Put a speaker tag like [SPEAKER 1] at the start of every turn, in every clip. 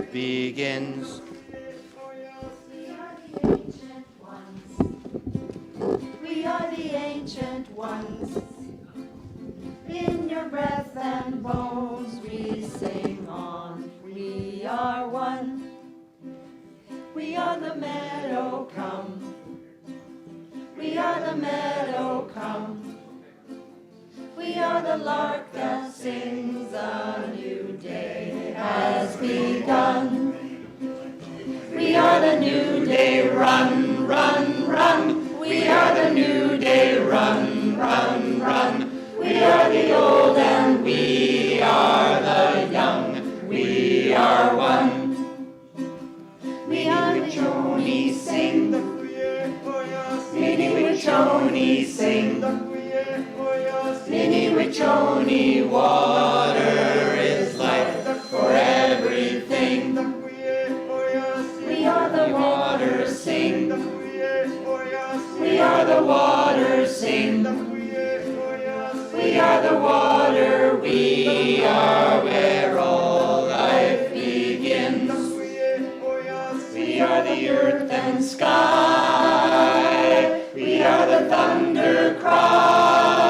[SPEAKER 1] life begins.
[SPEAKER 2] We are the ancient ones. In your breath and bones we sing on. We are one. We are the meadow come. We are the meadow come. We are the lark that sings, a new day has begun. We are the new day, run, run, run. We are the new day, run, run, run. We are the old and we are the young. We are one. Mini Wichoni sing. Mini Wichoni sing. Mini Wichoni, water is life for everything. We are the water, sing. We are the water, sing. We are the water, we are where all life begins. We are the earth and sky. We are the thunder cry.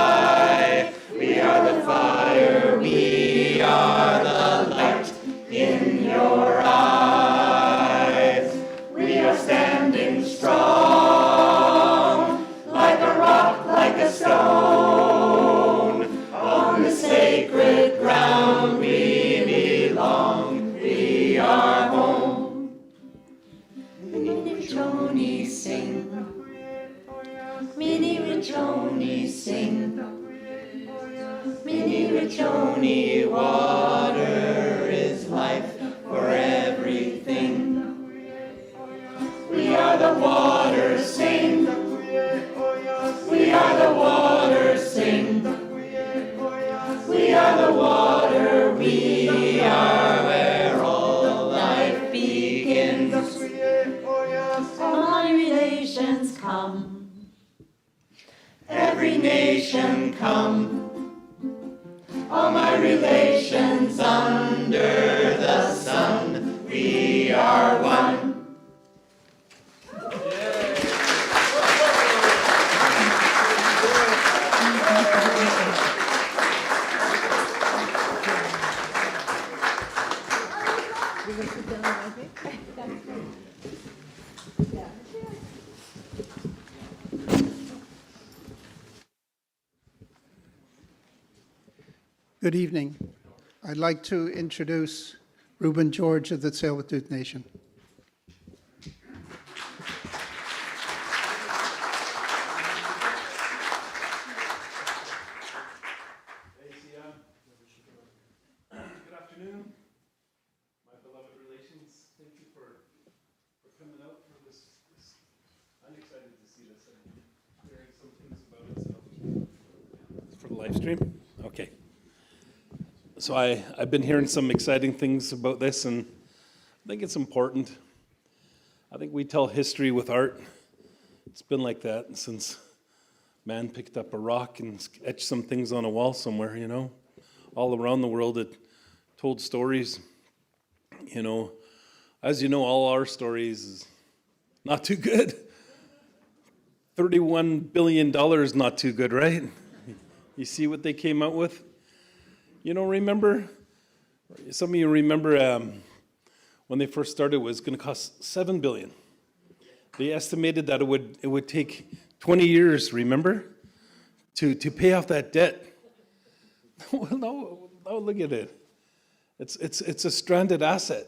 [SPEAKER 2] We are the fire. We are the light in your eyes. We are standing strong, like a rock, like a stone. On the sacred ground we belong. We are home. Mini Wichoni sing. Mini Wichoni sing. Mini Wichoni, water is life for everything. We are the water, sing. We are the water, sing. We are the water, we are where all life begins. All my relations come. Every nation come. All my relations under the sun. We are one.
[SPEAKER 3] Good evening. I'd like to introduce Reuben George of the Tsleil-Waututh Nation.
[SPEAKER 4] Good afternoon, my beloved relations. Thank you for coming out for this. I'm excited to see this and hearing some things about it. So. For the live stream? Okay. So I've been hearing some exciting things about this, and I think it's important. I think we tell history with art. It's been like that since man picked up a rock and etched some things on a wall somewhere, you know. All around the world it told stories. You know, as you know, all our stories is not too good. $31 billion is not too good, right? You see what they came out with? You know, remember, some of you remember when they first started, it was going to cost $7 billion. They estimated that it would take 20 years, remember, to pay off that debt. Well, no, look at it. It's a stranded asset,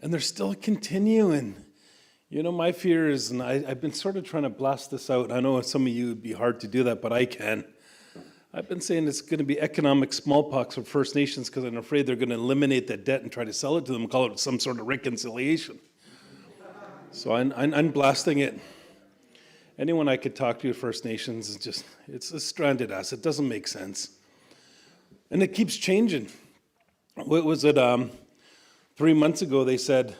[SPEAKER 4] and they're still continuing. You know, my fear is, and I've been sort of trying to blast this out. I know some of you would be hard to do that, but I can. I've been saying it's going to be economic smallpox for First Nations because I'm afraid they're going to eliminate that debt and try to sell it to them and call it some sort of reconciliation. So I'm blasting it. Anyone I could talk to at First Nations is just, it's a stranded asset. It doesn't make sense. And it keeps changing. What was it? 3 months ago they said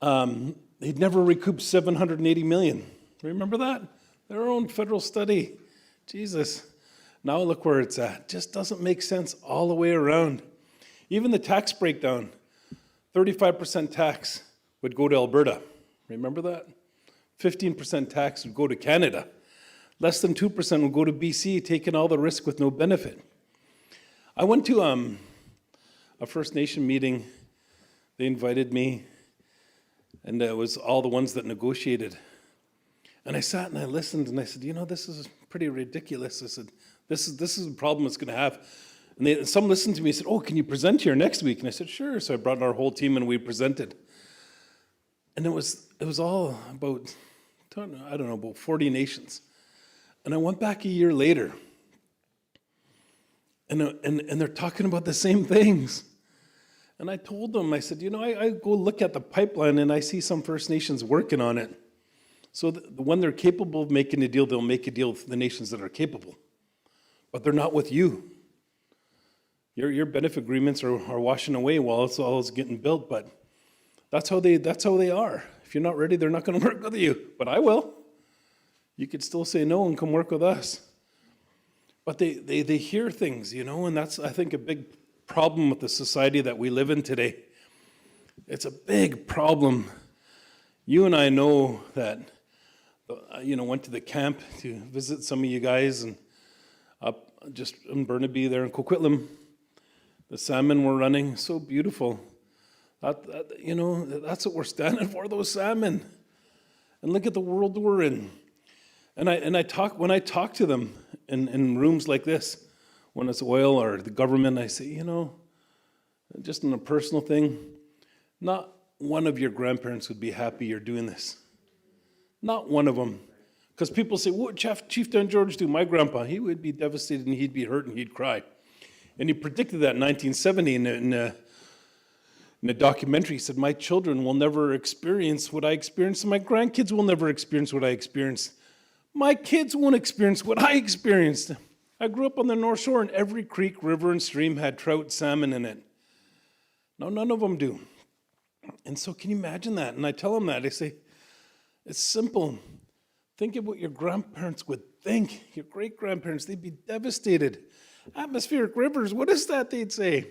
[SPEAKER 4] they'd never recoup $780 million. Remember that? Their own federal study. Jesus. Now look where it's at. Just doesn't make sense all the way around. Even the tax breakdown, 35% tax would go to Alberta. Remember that? 15% tax would go to Canada. Less than 2% would go to BC, taking all the risk with no benefit. I went to a First Nation meeting. They invited me, and it was all the ones that negotiated. And I sat and I listened, and I said, this is pretty ridiculous. I said, this is a problem it's going to have. And some listened to me and said, oh, can you present here next week? And I said, sure. So I brought our whole team and we presented. And it was all about, I don't know, about 40 nations. And I went back a year later, and they're talking about the same things. And I told them, I said, I go look at the pipeline and I see some First Nations working on it. So when they're capable of making a deal, they'll make a deal with the nations that are capable. But they're not with you. Your benefit agreements are washing away while it's all getting built, but that's how they are. If you're not ready, they're not going to work with you. But I will. You could still say no and come work with us. But they hear things, and that's, I think, a big problem with the society that we live in today. It's a big problem. You and I know that, went to the camp to visit some of you guys, and up just in Burnaby there in Coquitlam. The salmon were running, so beautiful. That's what we're standing for, those salmon. And look at the world we're in. And when I talk to them in rooms like this, when it's oil or the government, I say, just in a personal thing, not one of your grandparents would be happy you're doing this. Not one of them. Because people say, what would Chief Dan George do? My grandpa, he would be devastated and he'd be hurt and he'd cry. And he predicted that in 1970 in a documentary. He said, my children will never experience what I experienced, and my grandkids will never experience what I experienced. My kids won't experience what I experienced. I grew up on the North Shore, and every creek, river, and stream had trout, salmon in it. No, none of them do. And so can you imagine that? And I tell them that. I say, it's simple. Think of what your grandparents would think. Your great-grandparents, they'd be devastated. Atmospheric rivers, what is that, they'd say?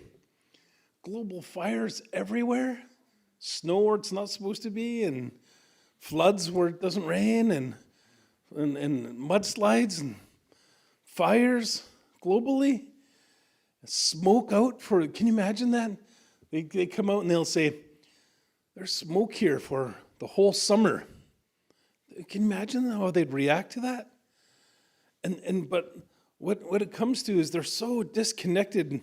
[SPEAKER 4] Global fires everywhere? Snow where it's not supposed to be, and floods where it doesn't rain, and mudslides, and fires globally? Smoke out for, can you imagine that? They come out and they'll say, there's smoke here for the whole summer. Can you imagine how they'd react to that? But what it comes to is they're so disconnected, and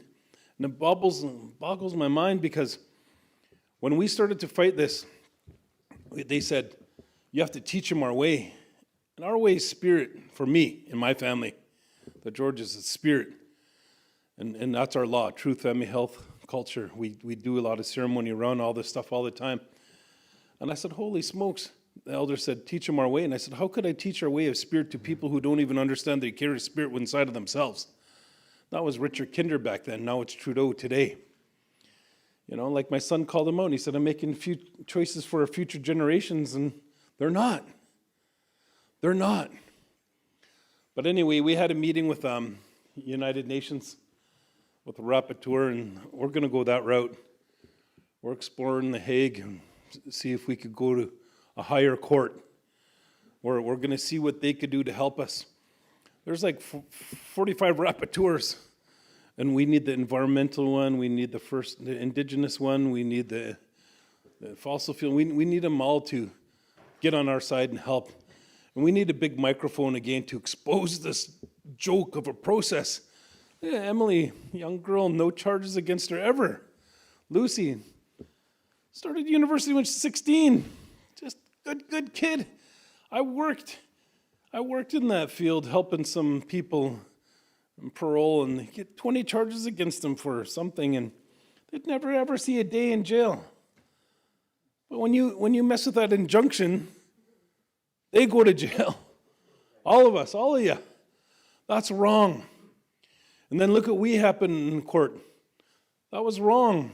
[SPEAKER 4] it boggles my mind, because when we started to fight this, they said, you have to teach them our way. And our way is spirit for me and my family. The George is a spirit. And that's our law, truth, family, health, culture. We do a lot of ceremony around all this stuff all the time. And I said, holy smokes. The elder said, teach them our way. And I said, how could I teach our way of spirit to people who don't even understand they carry spirit inside of themselves? That was Richard Kinder back then. Now it's Trudeau today. Like my son called him out, and he said, I'm making few choices for our future generations, and they're not. They're not. But anyway, we had a meeting with United Nations, with the rapporteur, and we're going to go that route. We're exploring The Hague and see if we could go to a higher court, where we're going to see what they could do to help us. There's like 45 rapporteurs, and we need the environmental one, we need the indigenous one, we need the fossil fuel. We need them all to get on our side and help. And we need a big microphone again to expose this joke of a process. Yeah, Emily, young girl, no charges against her ever. Lucy started university when she was 16. Just good kid. I worked in that field helping some people in parole, and they get 20 charges against them for something, and they'd never ever see a day in jail. But when you mess with that injunction, they go to jail. All of us, all of you. That's wrong. And then look at what happened in court. That was wrong.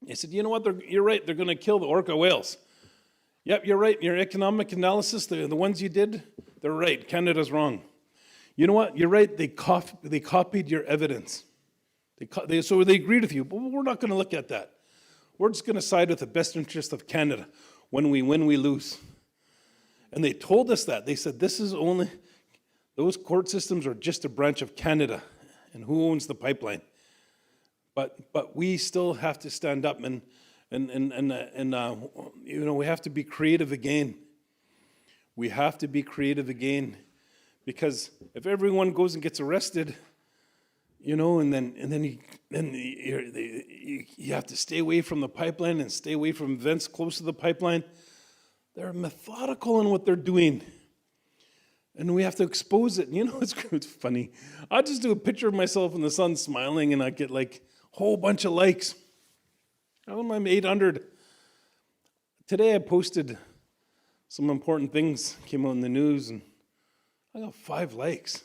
[SPEAKER 4] They said, you know what, you're right, they're going to kill the orca whales. Yep, you're right, your economic analysis, the ones you did, they're right, Canada's wrong. You know what, you're right, they copied your evidence. So they agreed with you, but we're not going to look at that. we're just going to side with the best interest of Canada. When we win, we lose. And they told us that. They said, those court systems are just a branch of Canada, and who owns the pipeline? But we still have to stand up and we have to be creative again. We have to be creative again, because if everyone goes and gets arrested, and then you have to stay away from the pipeline and stay away from events close to the pipeline. They're methodical in what they're doing, and we have to expose it. It's funny. I just do a picture of myself in the sun smiling, and I get like a whole bunch of likes. I'm 800. Today I posted some important things, came out in the news, and I got 5 likes.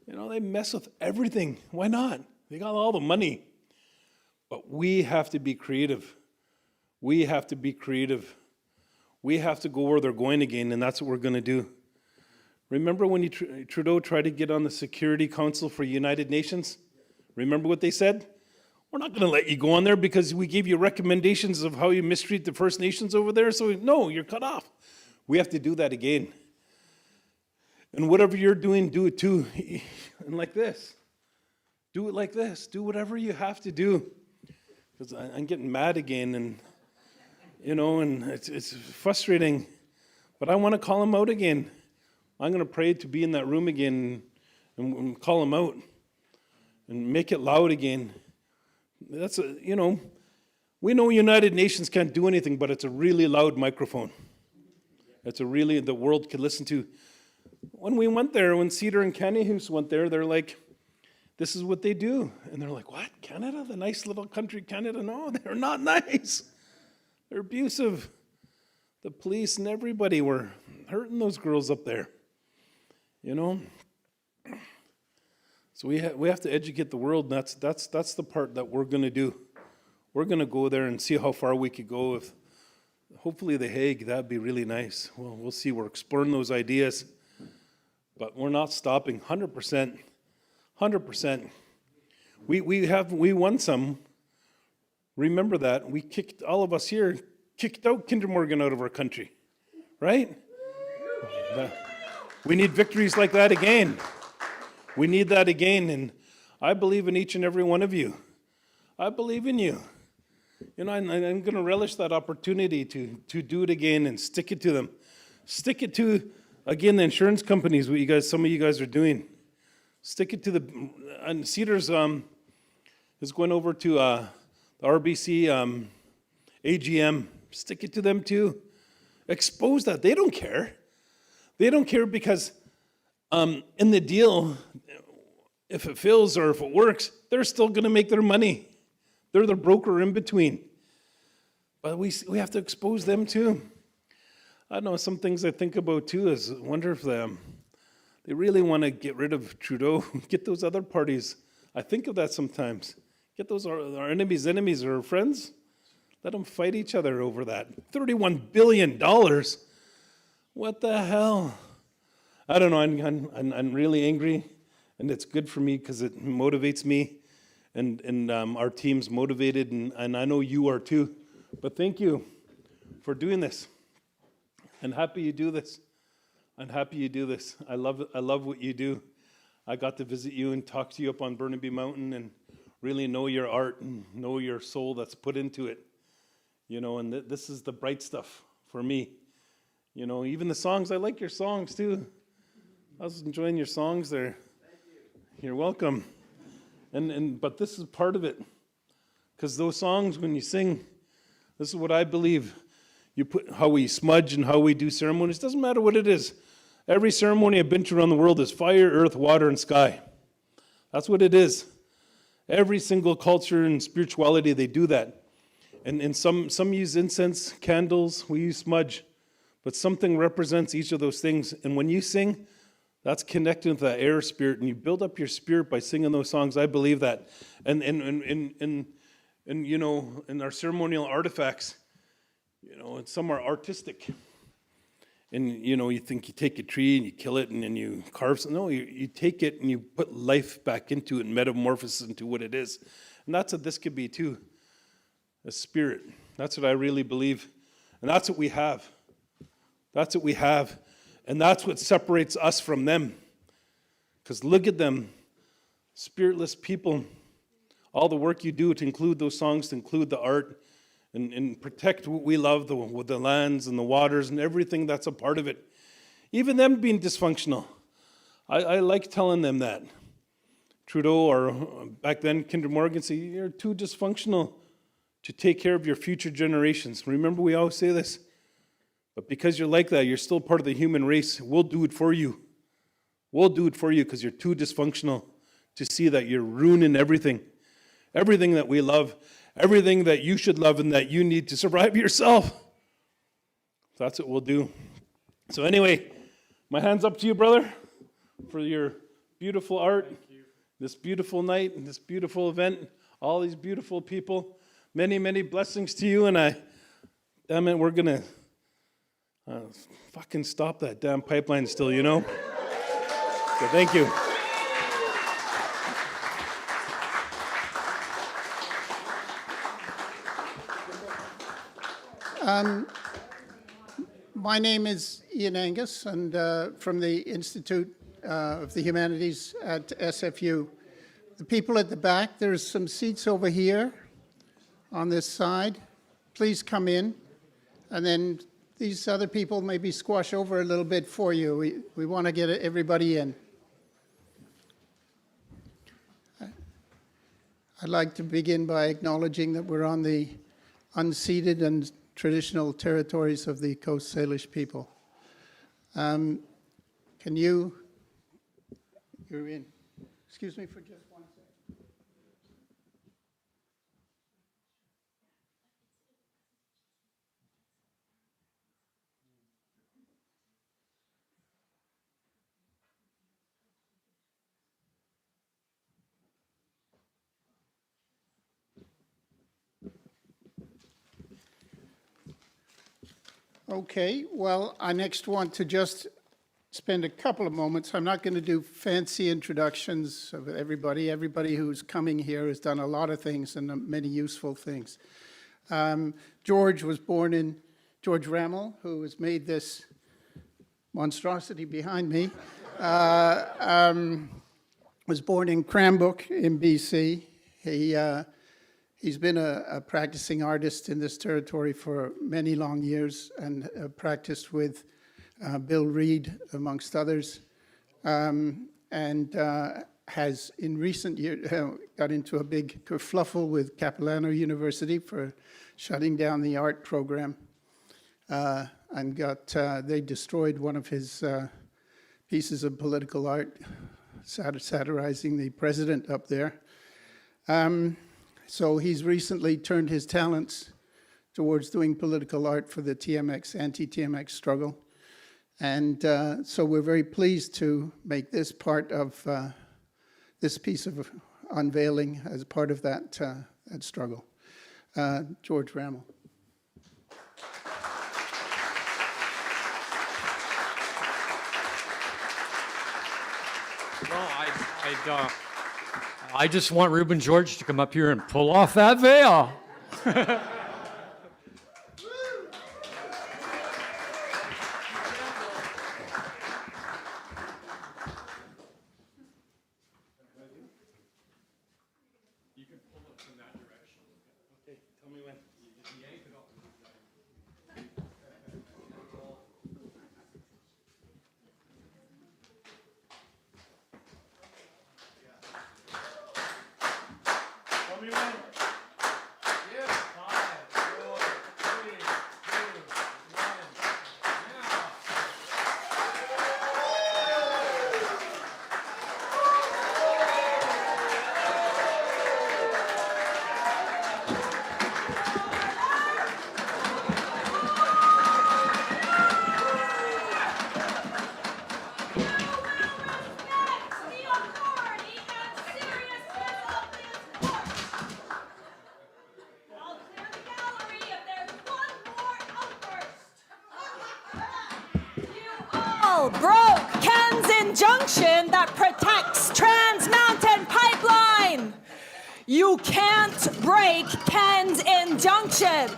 [SPEAKER 4] They mess with everything. Why not? They got all the money. But we have to be creative. We have to be creative. We have to go where they're going again, and that's what we're going to do. Remember when Trudeau tried to get on the Security Council for United Nations? Remember what they said? We're not going to let you go on there because we gave you recommendations of how you mistreat the First Nations over there, so no, you're cut off. We have to do that again. And whatever you're doing, do it too. And like this. Do it like this. Do whatever you have to do. Because I'm getting mad again, and and it's frustrating. But I want to call him out again. I'm going to pray to be in that room again and call him out and make it loud again. We know United Nations can't do anything, but it's a really loud microphone. The world could listen to. When we went there, when Cedar and Canihus went there, they're like, this is what they do. And they're like, what? Canada? The nice little country Canada? No, they're not nice. They're abusive. The police and everybody were hurting those girls up there. So we have to educate the world, and that's the part that we're going to do. We're going to go there and see how far we could go. If hopefully The Hague, that'd be really nice. Well, we'll see. We're exploring those ideas, but we're not stopping. 100%. We won some. Remember that. All of us here kicked out Kinder Morgan out of our country, right? We need victories like that again. We need that again, and I believe in each and every one of you. I believe in you. I'm going to relish that opportunity to do it again and stick it to them. Stick it to, again, the insurance companies, some of you guys are doing. Stick it to and Cedars is going over to the RBC AGM. Stick it to them too. Expose that. They don't care. They don't care because in the deal, if it fails or if it works, they're still going to make their money. They're the broker in between. But we have to expose them too. I don't know, some things I think about too is, I wonder if they really want to get rid of Trudeau, get those other parties. I think of that sometimes. Get those, our enemies or friends. Let them fight each other over that. $31 billion. What the hell? I don't know, I'm really angry, and it's good for me because it motivates me, and our team's motivated, and I know you are too. But thank you for doing this. I'm happy you do this. I love what you do. I got to visit you and talk to you up on Burnaby Mountain and really know your art and know your soul that's put into it. And this is the bright stuff for me. Even the songs, I like your songs too. I was enjoying your songs there. Thank you. You're welcome. But this is part of it. Because those songs, when you sing, this is what I believe. You put how we smudge and how we do ceremonies. Doesn't matter what it is. Every ceremony I've been to around the world is fire, earth, water, and sky. That's what it is. Every single culture and spirituality, they do that. And some use incense, candles, we use smudge. But something represents each of those things. And when you sing, that's connected to the air spirit, and you build up your spirit by singing those songs. I believe that. And in our ceremonial artifacts, and some are artistic. And, you think you take a tree and you kill it and then you carve something. No, you take it and you put life back into it and metamorphose into what it is. And that's what this could be too. a spirit. That's what I really believe. And that's what we have. That's what we have. And that's what separates us from them. Because look at them, spiritless people. All the work you do to include those songs, to include the art, and protect what we love, the lands and the waters and everything that's a part of it. Even them being dysfunctional. I like telling them that. Trudeau, or back then Kinder Morgan, said, you're too dysfunctional to take care of your future generations. Remember, we always say this. But because you're like that, you're still part of the human race. We'll do it for you. We'll do it for you because you're too dysfunctional to see that you're ruining everything. Everything that we love, everything that you should love and that you need to survive yourself. That's what we'll do. So anyway, my hand's up to you, brother, for your beautiful art, this beautiful night, and this beautiful event, all these beautiful people. Many, many blessings to you, and we're going to fucking stop that damn pipeline still, you know? So thank you.
[SPEAKER 3] My name is Ian Angus, and from the Institute of the Humanities at SFU. The people at the back, there's some seats over here on this side. Please come in, and then these other people maybe squash over a little bit for you. We want to get everybody in. I'd like to begin by acknowledging that we're on the unceded and traditional territories of the Coast Salish people. You're in. Excuse me for just 1 second. Okay, well, I next want to just spend a couple of moments. I'm not going to do fancy introductions of everybody. Everybody who's coming here has done a lot of things and many useful things. George Rammel, who has made this monstrosity behind me, was born in Cranbrook in BC. He's been a practicing artist in this territory for many long years and practiced with Bill Reid, amongst others, and has in recent years got into a big kerfluffle with Capilano University for shutting down the art program, and they destroyed one of his pieces of political art, satirizing the president up there. So he's recently turned his talents towards doing political art for the anti-TMX struggle. And so we're very pleased to make this part of this piece of Unveiling as part of that struggle. George Rammel.
[SPEAKER 1] Well, I just want Reuben George to come up here and pull off that veil.
[SPEAKER 2] Broke Ken's injunction that protects Trans Mountain Pipeline. You can't
[SPEAKER 5] break Ken's injunction.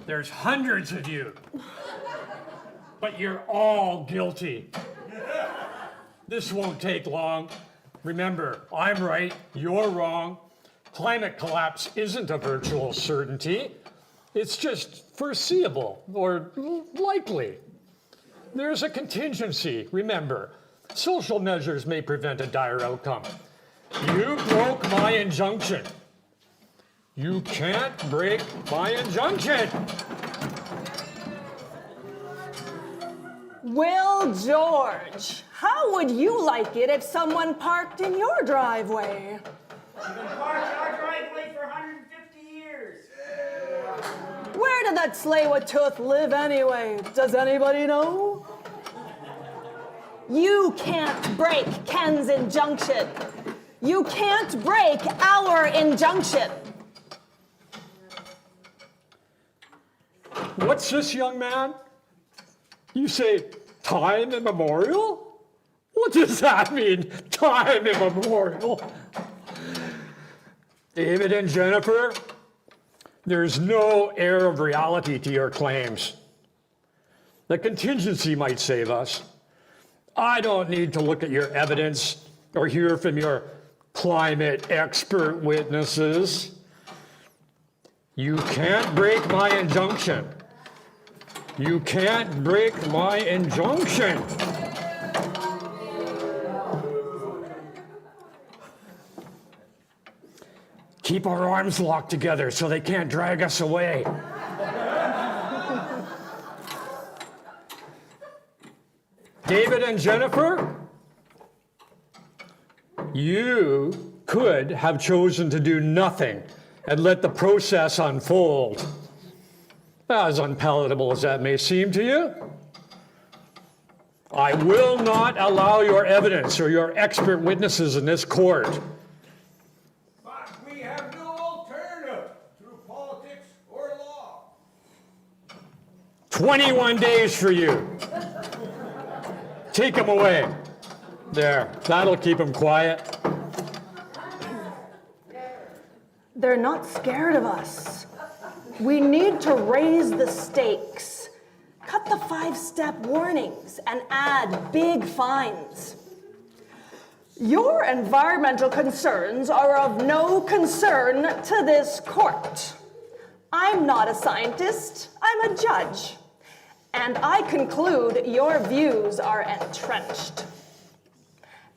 [SPEAKER 1] There's hundreds of you, but you're all guilty. This won't take long. Remember, I'm right, you're wrong. Climate collapse isn't a virtual certainty. It's just foreseeable or likely. There's a contingency, remember. Social measures may prevent a dire outcome. You broke my injunction. You can't break my injunction.
[SPEAKER 5] Will George, how would you like it if someone parked in your driveway?
[SPEAKER 6] I've been parked our driveway for 150 years.
[SPEAKER 5] Where did that Tsleil-Waututh live anyway? Does anybody know? You can't break Ken's injunction. You can't break our injunction.
[SPEAKER 1] What's this, young man? You say time immemorial? What does that mean, time immemorial? David and Jennifer, there's no air of reality to your claims. The contingency might save us. I don't need to look at your evidence or hear from your climate expert witnesses. You can't break my injunction. You can't break my injunction. Keep our arms locked together so they can't drag us away. David and Jennifer, you could have chosen to do nothing and let the process unfold. As unpalatable as that may seem to you, I will not allow your evidence or your expert witnesses in this court.
[SPEAKER 7] But we have no alternative through politics or law.
[SPEAKER 1] 21 days for you. Take them away. There, that'll keep them quiet.
[SPEAKER 5] They're not scared of us. We need to raise the stakes, cut the 5-step warnings, and add big fines. Your environmental concerns are of no concern to this court. I'm not a scientist, I'm a judge. And I conclude your views are entrenched.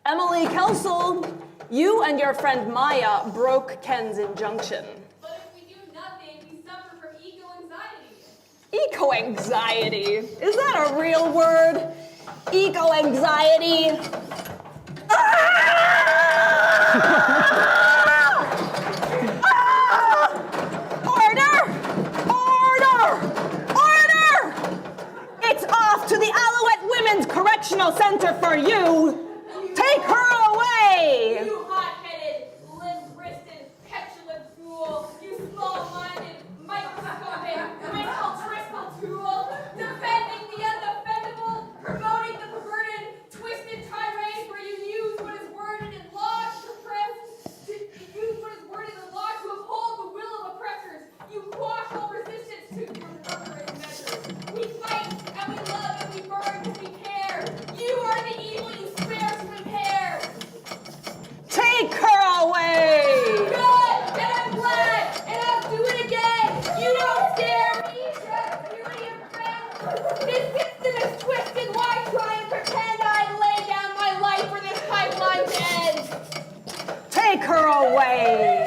[SPEAKER 5] Emily Kelsel, you and your friend Maya broke Ken's injunction.
[SPEAKER 8] But if we do nothing, we suffer from eco-anxiety.
[SPEAKER 5] Eco-anxiety? Is that a real word? Eco-anxiety? Order! Order! Order! It's off to the Alouette Women's Correctional Center for you. Take her away!
[SPEAKER 8] You hot-headed, limp-wristed, petulant fool! You small-minded, microscopic, mental tool! Defending the undefendable, promoting the perverted, twisted tirade where you use what is worded in law to uphold the will of oppressors. You quash all resistance to your murderous measures. We fight and we love and we burn because we care. You are the evil you spare to impair.
[SPEAKER 5] Take her away!
[SPEAKER 8] Good, and I'm glad, and I'll do it again. You don't scare me, just beauty and friends. This system is twisted. Why try and pretend I'd lay down my life for this pipeline to end?
[SPEAKER 5] Take her away!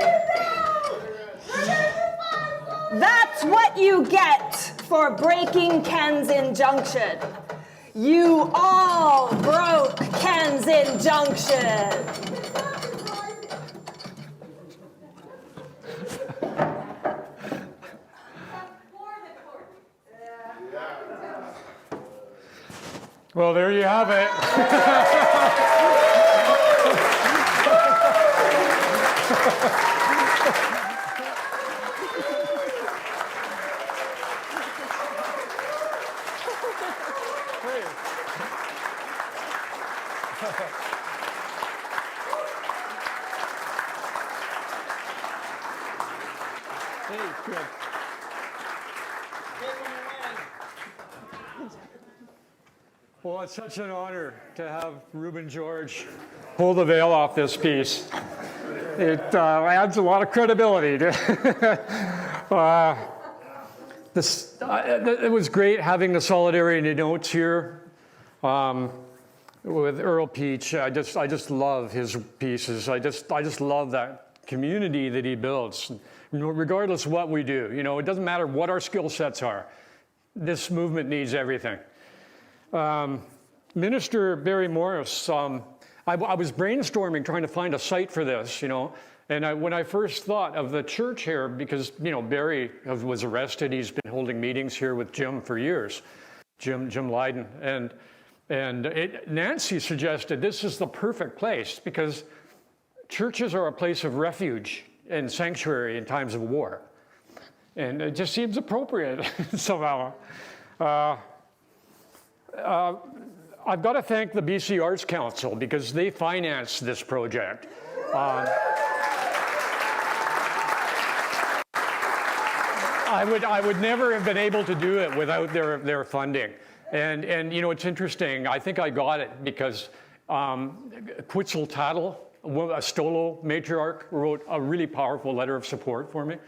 [SPEAKER 5] That's what you get for breaking Ken's injunction. You all broke Ken's injunction.
[SPEAKER 1] Well, there you have it. Hey, good.
[SPEAKER 6] Take them away.
[SPEAKER 1] Well, it's such an honor to have Reuben George pull the veil off this piece. It adds a lot of credibility to it was great having the solidarity notes here with Earl Peach. I just love his pieces. I just love that community that he builds, regardless of what we do. You know, it doesn't matter what our skill sets are. This movement needs everything. Minister Barry Morris, I was brainstorming trying to find a site for this, you know, and when I first thought of the church here, because, you know, Barry was arrested, he's been holding meetings here with Jim for years, Jim Lydon, and Nancy suggested this is the perfect place because churches are a place of refuge and sanctuary in times of war, and it just seems appropriate somehow. I've got to thank the BC Arts Council because they financed this project. I would never have been able to do it without their funding. And you know, it's interesting. I think I got it because Quetzal Tattle, a Stolo matriarch, wrote a really powerful letter of support for me.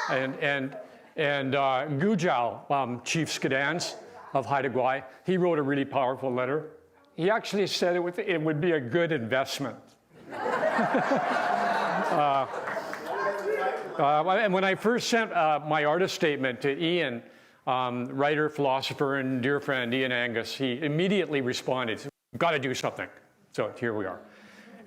[SPEAKER 1] And Gujal, Chief Skadans of Haida Gwaii, he wrote a really powerful letter. He actually said it would be a good investment. And when I first sent my artist statement to Ian, writer, philosopher, and dear friend Ian Angus, he immediately responded, "We've got to do something." So here we are.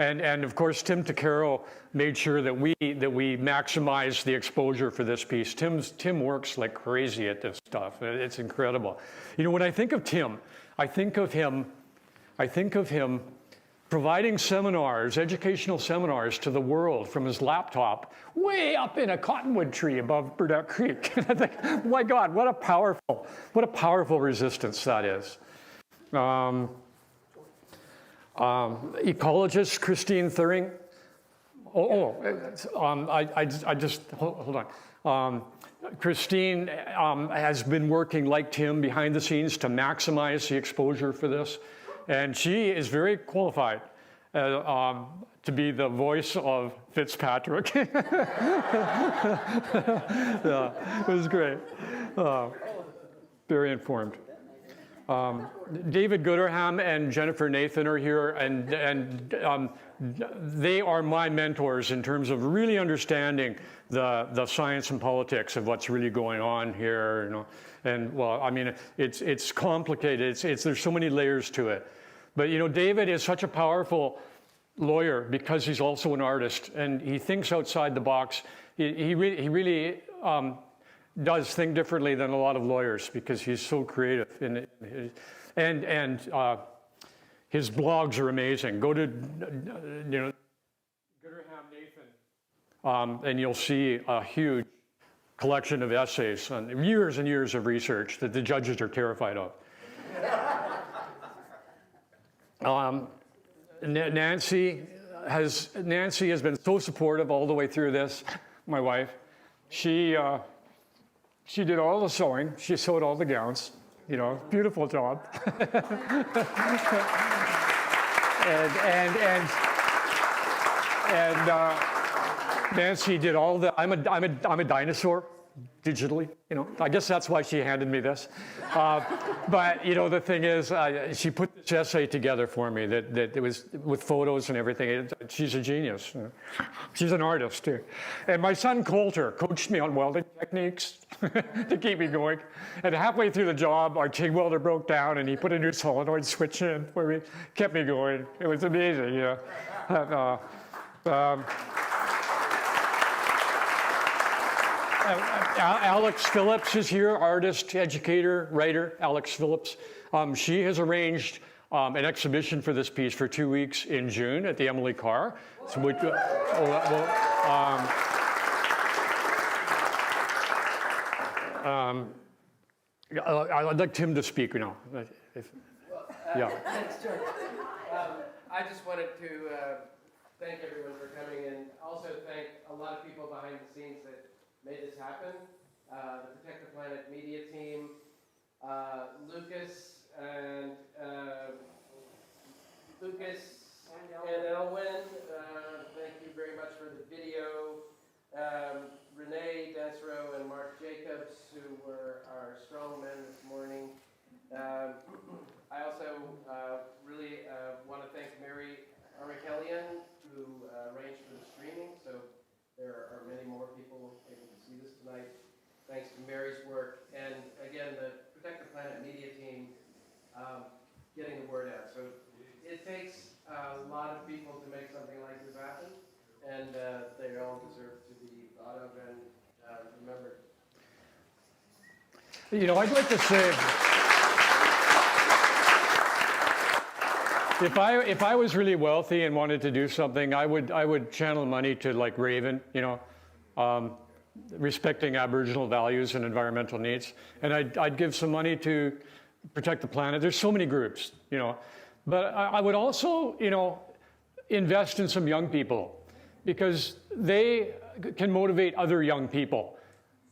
[SPEAKER 1] And of course, Tim Takaro made sure that we maximize the exposure for this piece. Tim works like crazy at this stuff. It's incredible. You know, when I think of Tim, I think of him providing seminars, educational seminars to the world from his laptop way up in a cottonwood tree above Burdett Creek. And I think, oh my God, what a powerful resistance that is. Ecologist Christine Thuring. Hold on. Christine has been working like Tim behind the scenes to maximize the exposure for this. And she is very qualified to be the voice of Fitzpatrick. Yeah, it was great. Very informed. David Gooderham and Jennifer Nathan are here, and they are my mentors in terms of really understanding the science and politics of what's really going on here. You know, and well, I mean, it's complicated. There's so many layers to it. But you know, David is such a powerful lawyer because he's also an artist, and he thinks outside the box. He really does think differently than a lot of lawyers because he's so creative. And his blogs are amazing. Go to Gooderham Nathan, and you'll see a huge collection of essays on years and years of research that the judges are terrified of. Nancy has been so supportive all the way through this. My wife, she did all the sewing. She sewed all the gowns. You know, beautiful job. and Nancy did all the. I'm a dinosaur. Digitally, you know, I guess that's why she handed me this. But you know, the thing is, she put this essay together for me that it was with photos and everything. She's a genius. She's an artist too. And my son Coulter coached me on welding techniques to keep me going. And halfway through the job, our TIG welder broke down, and he put a new solenoid switch in where he kept me going. It was amazing, you know. Alex Phillips is here, artist, educator, writer, Alex Phillips. She has arranged an exhibition for this piece for 2 weeks in June at the Emily Carr. So I'd like Tim to speak now. Yeah.
[SPEAKER 9] Thanks, George. I just wanted to thank everyone for coming and also thank a lot of people behind the scenes that made this happen. The Protect the Planet media team, Lucas and Elwyn, thank you very much for the video. Renee Desro and Mark Jacobs, who were our strongmen this morning. I also really want to thank Mary Armakelian, who arranged for the streaming, so there are many more people able to see this tonight. Thanks to Mary's work, and again, the Protect the Planet media team getting the word out. So it takes a lot of people to make something like this happen, and they all deserve to be thought of and remembered.
[SPEAKER 1] You know, I'd like to say, if I was really wealthy and wanted to do something, I would channel money to like Raven, you know, respecting Aboriginal values and environmental needs, and I'd give some money to Protect the Planet. There's so many groups, you know, but I would also, you know, invest in some young people because they can motivate other young people.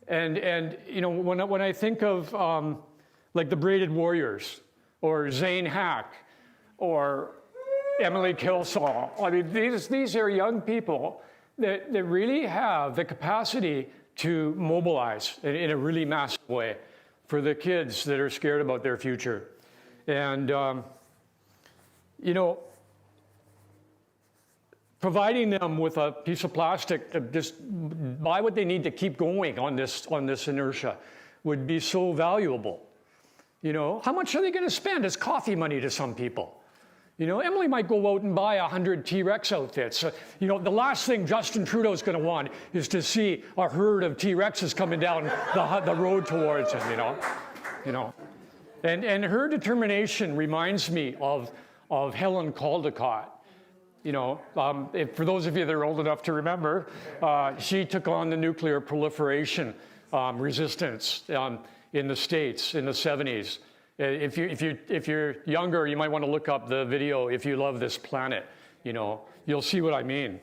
[SPEAKER 1] And you know, when I think of like the Braided Warriors or Zane Hack or Emily Kilsaw, I mean, these are young people that really have the capacity to mobilize in a really massive way for the kids that are scared about their future. And, you know, providing them with a piece of plastic to just buy what they need to keep going on this inertia would be so valuable. You know, how much are they going to spend as coffee money to some people? You know, Emily might go out and buy 100 T-Rex outfits. You know, the last thing Justin Trudeau's going to want is to see a herd of T-Rexes coming down the road towards him, you know. And her determination reminds me of Helen Caldecott. You know, for those of you that are old enough to remember, she took on the nuclear proliferation resistance in the States in the 70s. If you're younger, you might want to look up the video, If You Love This Planet. You know, you'll see what I mean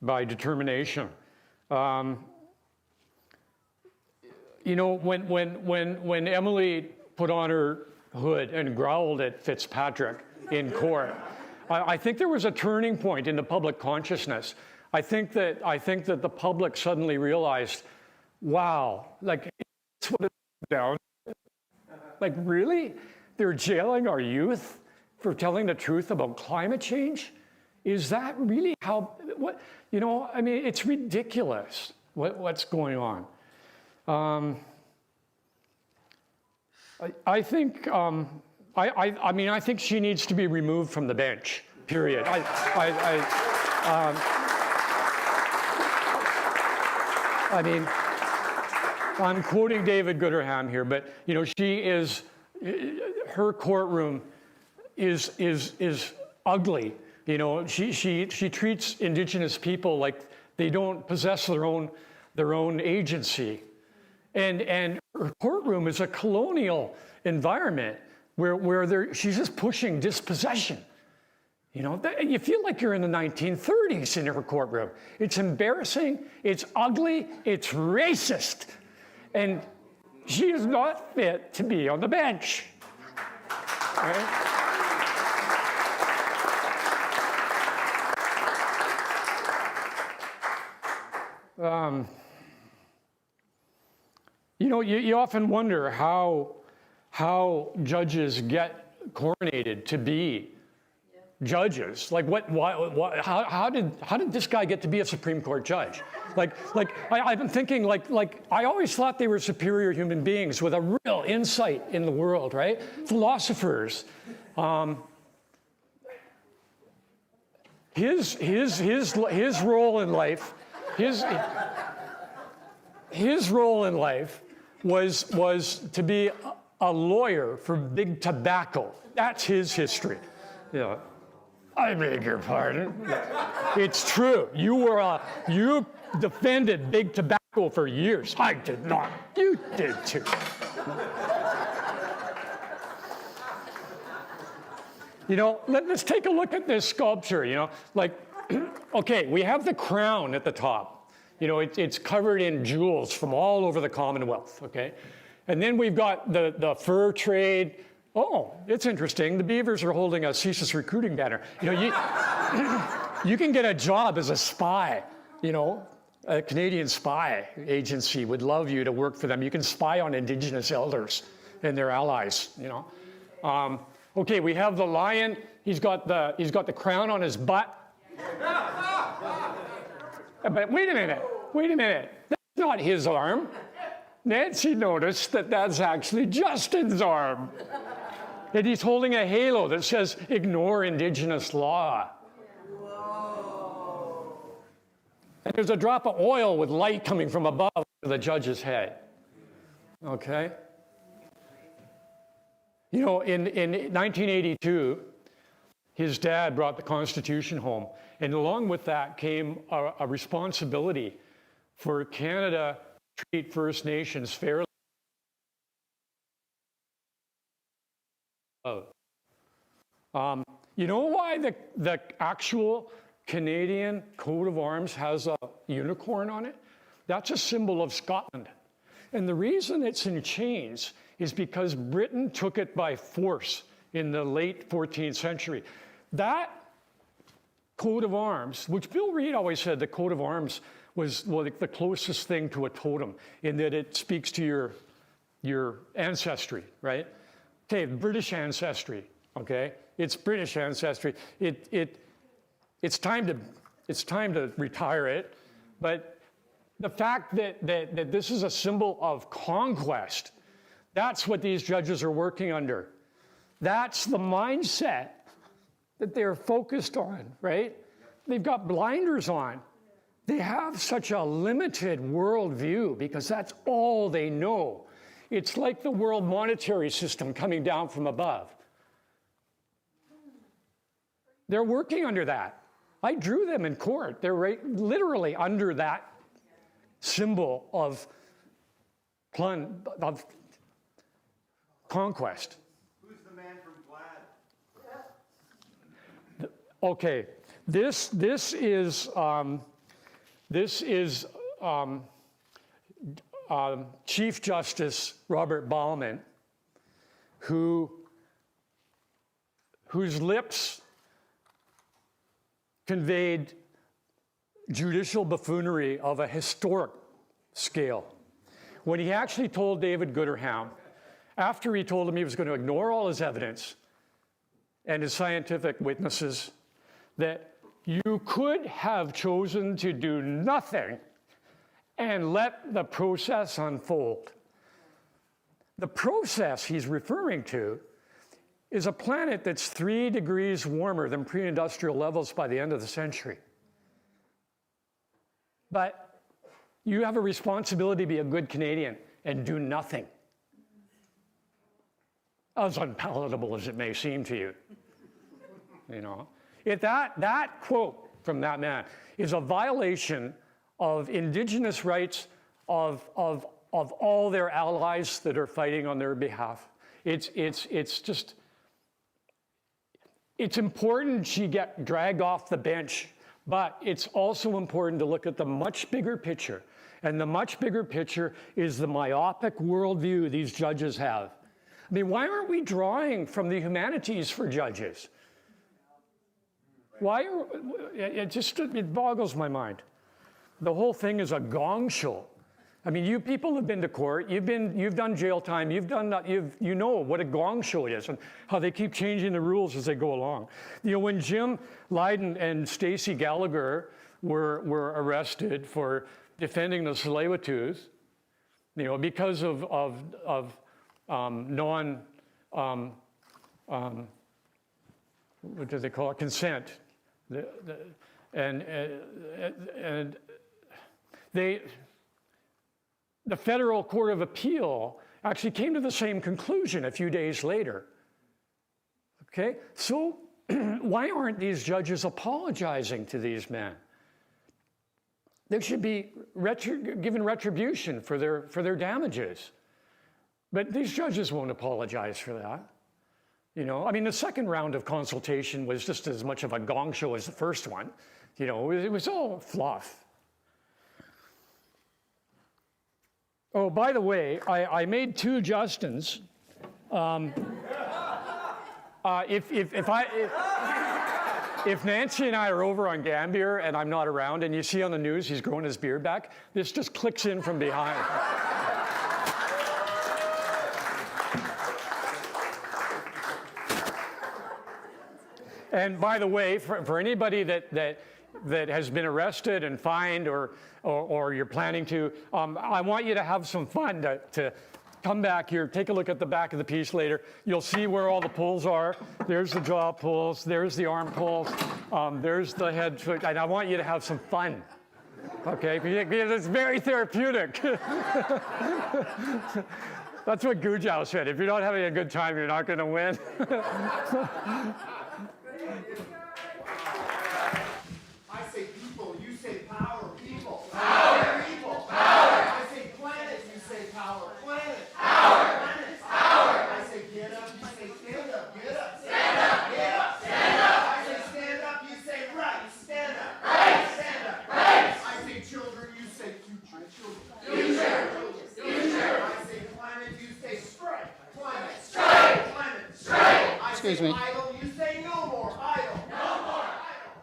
[SPEAKER 1] by determination. You know, when Emily put on her hood and growled at Fitzpatrick in court, I think there was a turning point in the public consciousness. I think that the public suddenly realized, wow, like that's what it's down. Like really, they're jailing our youth for telling the truth about climate change? Is that really how? What you know? I mean, it's ridiculous what's going on. I think. I mean, I think she needs to be removed from the bench, period. I mean, I'm quoting David Gooderham here, but, you know, her courtroom is ugly. You know, she treats Indigenous people like they don't possess their own agency. And her courtroom is a colonial environment where she's just pushing dispossession. You know, you feel like you're in the 1930s in her courtroom. It's embarrassing, it's ugly, it's racist. And she is not fit to be on the bench. Right? You know, you often wonder how judges get coronated to be judges. Like how did this guy get to be a Supreme Court judge? I've been thinking like I always thought they were superior human beings with a real insight in the world, right? Philosophers. His role in life, his role in life was to be a lawyer for big tobacco. That's his history. Yeah. I beg your pardon. It's true. You defended big tobacco for years. I did not. You did too. You know, let's take a look at this sculpture, you know, like, okay, we have the crown at the top. You know, it's covered in jewels from all over the Commonwealth, okay? And then we've got the fur trade. Oh, it's interesting. The Beavers are holding a ceaseless recruiting banner. You know, you can get a job as a spy, you know. A Canadian spy agency would love you to work for them. You can spy on Indigenous elders and their allies, you know. Okay, we have the lion. He's got the crown on his butt. But wait a minute. That's not his arm. Nancy noticed that that's actually Justin's arm. And he's holding a halo that says, ignore Indigenous law. Whoa. And there's a drop of oil with light coming from above to the judge's head. Okay? You know, in 1982, his dad brought the Constitution home. And along with that came a responsibility for Canada to treat First Nations fairly. You know why the actual Canadian coat of arms has a unicorn on it? That's a symbol of Scotland. And the reason it's in chains is because Britain took it by force in the late 14th century. That coat of arms, which Bill Reid always said the coat of arms was like the closest thing to a totem in that it speaks to your ancestry, right? Okay, British ancestry, okay? It's British ancestry. It's time to retire it, but the fact that this is a symbol of conquest, that's what these judges are working under. That's the mindset that they're focused on, right? They've got blinders on. They have such a limited worldview because that's all they know. It's like the world monetary system coming down from above. They're working under that. I drew them in court. They're literally under that symbol of conquest.
[SPEAKER 7] Who's the man from Glad?
[SPEAKER 1] Okay, this is Chief Justice Robert Bauman, whose lips conveyed judicial buffoonery of a historic scale. When he actually told David Gooderham, after he told him he was going to ignore all his evidence and his scientific witnesses, that you could have chosen to do nothing and let the process unfold. The process he's referring to is a planet that's 3 degrees warmer than pre-industrial levels by the end of the century. But you have a responsibility to be a good Canadian and do nothing. As unpalatable as it may seem to you. You know, if that quote from that man is a violation of Indigenous rights of all their allies that are fighting on their behalf. It's important she get dragged off the bench, but it's also important to look at the much bigger picture. And the much bigger picture is the myopic worldview these judges have. I mean, why aren't we drawing from the humanities for judges? It boggles my mind. The whole thing is a gong show. I mean, you people have been to court, you've done jail time, you know what a gong show it is and how they keep changing the rules as they go along. You know, when Jim Leiden and Stacey Gallagher were arrested for defending the Tsleil-Waututh, you know, because of what do they call it? Consent. The Federal Court of Appeal actually came to the same conclusion a few days later. Okay, so why aren't these judges apologizing to these men? They should be given retribution for their damages. But these judges won't apologize for that. You know, I mean, the second round of consultation was just as much of a gong show as the first one. You know, it was all fluff. Oh, by the way, I made 2 Justins. If Nancy and I are over on Gambier and I'm not around and you see on the news he's growing his beard back, this just clicks in from behind. And by the way, for anybody that has been arrested and fined or you're planning to, I want you to have some fun to come back here, take a look at the back of the piece later. You'll see where all the pulls are. There's the jaw pulls, there's the arm pulls, there's the head, and I want you to have some fun, okay? Because it's very therapeutic. That's what Gujao said. If you're not having a good time, you're not gonna win.
[SPEAKER 7] I say people, you say power. People. Power. People. Power. I say planet, you say power. Planet. Power. Planet. Power. I say get up, you say stand up. Get up. Stand up. Get up. Stand up. I say stand up, you say right. Stand up. Right. Stand up. Right. I say children, you say future. Children. Future. Future. I say planet, you say strike. Planet. Strike. Planet. Strike.
[SPEAKER 3] Excuse me.
[SPEAKER 7] Idle, you say no more. Idle. No more.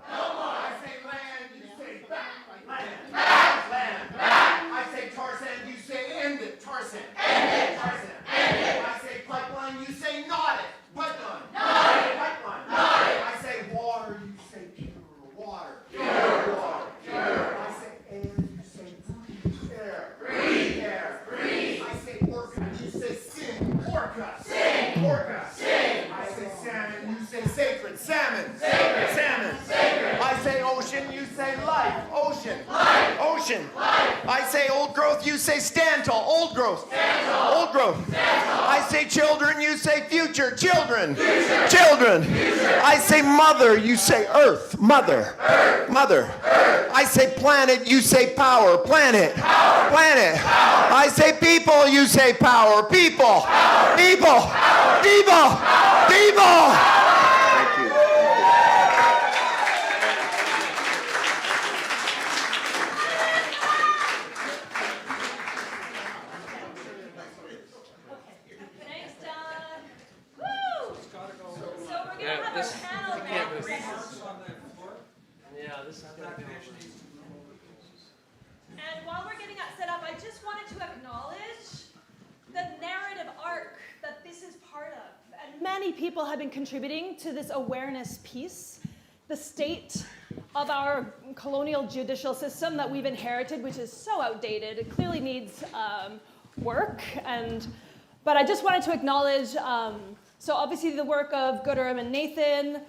[SPEAKER 7] No more. I say land, you say back. Land. Back. Land. Back. I say Tarzan, you say end it. Tarzan. End it. Tarzan. End it. I say pipeline, you say not it. Pipeline. Not it. Pipeline. Not it. I say water, you say pure water. Pure water. Pure. I say air, you say breathe. Air. Breathe. Air. Breathe. I say orca, you say sing. Orca. Sing. Orca. Sing. I say salmon, you say sacred. Salmon. Sacred. Salmon. Sacred. I say ocean, you say life. Ocean. Life. Ocean. Life. I say old growth, you say stand tall. Old growth. Stand tall. Old growth. Stand tall. I say children, you say future. Children. Future. Children. Future. I say mother, you say earth. Mother. Earth. Mother. Earth. I say planet, you say power. Planet. Power. Planet. Power. I say people, you say power. People. Power. People. Power. People. Power. People.
[SPEAKER 8] Thanks, Don. Woo! So we're gonna have a panel next.
[SPEAKER 9] Yeah, this is gonna be
[SPEAKER 8] And while we're getting that set up, I just wanted to acknowledge the narrative arc that this is part of. And
[SPEAKER 5] Many people have been contributing to this awareness piece. The state of our colonial judicial system that we've inherited, which is so outdated, it clearly needs work. But I just wanted to acknowledge, so obviously the work of Gooderham and Nathan.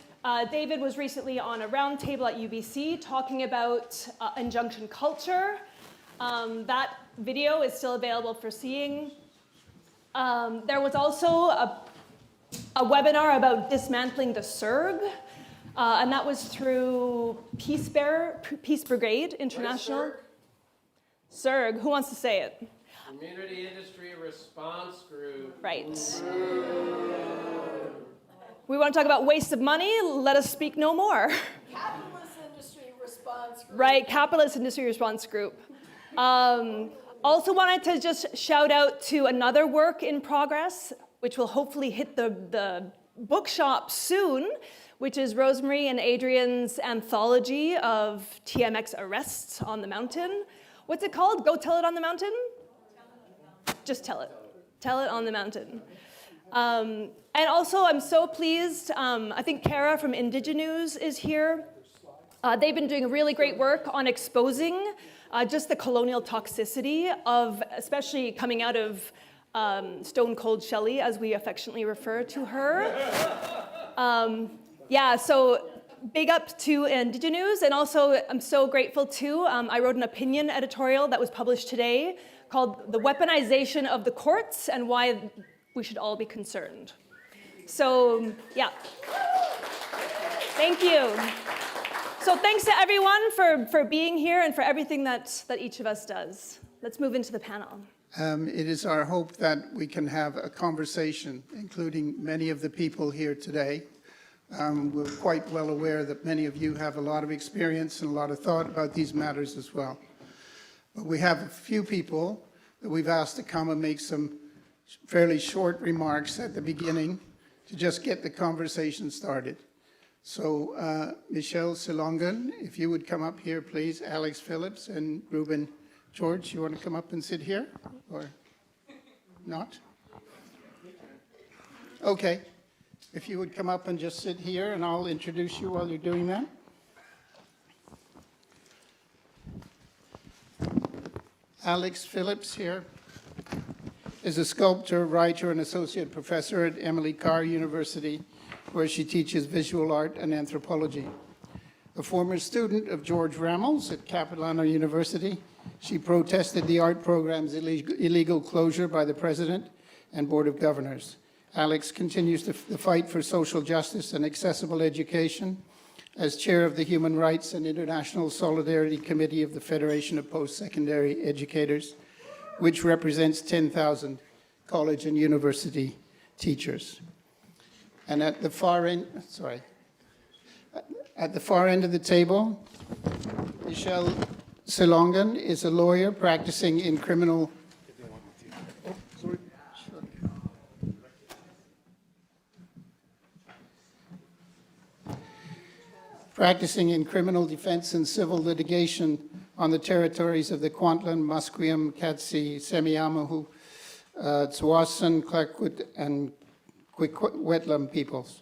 [SPEAKER 5] David was recently on a roundtable at UBC talking about injunction culture. That video is still available for seeing. There was also a webinar about dismantling the SERG, and that was through Peace Brigade International. SERG, who wants to say it?
[SPEAKER 9] Community Industry Response Group.
[SPEAKER 5] Right. We want to talk about waste of money? Let us speak no more.
[SPEAKER 10] Capitalist Industry Response Group.
[SPEAKER 5] Right, Capitalist Industry Response Group. Also wanted to just shout out to another work in progress, which will hopefully hit the bookshop soon, which is Rosemary and Adrian's anthology of TMX arrests on the mountain. What's it called? Go Tell It on the Mountain? Just tell it. Tell it on the mountain. And also, I'm so pleased, I think Kara from Indigenews is here. They've been doing really great work on exposing just the colonial toxicity of, especially coming out of Stone Cold Shelley, as we affectionately refer to her. Yeah, so big up to Indigenews, and also I'm so grateful too. I wrote an opinion editorial that was published today called The Weaponization of the Courts and Why We Should All Be Concerned. So, yeah. Thank you. So thanks to everyone for being here and for everything that each of us does. Let's move into the panel.
[SPEAKER 3] It is our hope that we can have a conversation, including many of the people here today. We're quite well aware that many of you have a lot of experience and a lot of thought about these matters as well. But we have a few people that we've asked to come and make some fairly short remarks at the beginning to just get the conversation started. So Michelle Silongan, if you would come up here, please. Alex Phillips and Ruben George, you want to come up and sit here or not? Okay. If you would come up and just sit here, and I'll introduce you while you're doing that. Alex Phillips here is a sculptor, writer, and associate professor at Emily Carr University, where she teaches visual art and anthropology. A former student of George Rammel's at Capilano University, she protested the art program's illegal closure by the President and Board of Governors. Alex continues the fight for social justice and accessible education as chair of the Human Rights and International Solidarity Committee of the Federation of Post-Secondary Educators, which represents 10,000 college and university teachers. And at the far end, of the table, Michelle Silongan is a lawyer practicing in criminal defense and civil litigation on the territories of the Kwantlen, Musqueam, Katsi, Semiahmoo, Tsawwassen, Clayoquot, and Coquitlam peoples.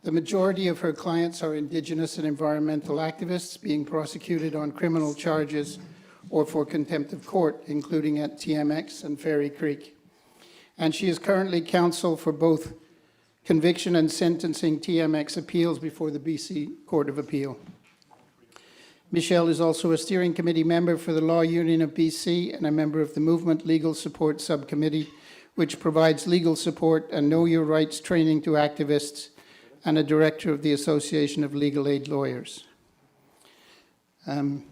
[SPEAKER 3] The majority of her clients are Indigenous and environmental activists being prosecuted on criminal charges or for contempt of court, including at TMX and Fairy Creek. And she is currently counsel for both conviction and sentencing TMX appeals before the BC Court of Appeal. Michelle is also a steering committee member for the Law Union of BC and a member of the Movement Legal Support Subcommittee, which provides legal support and know your rights training to activists, and a director of the Association of Legal Aid Lawyers. And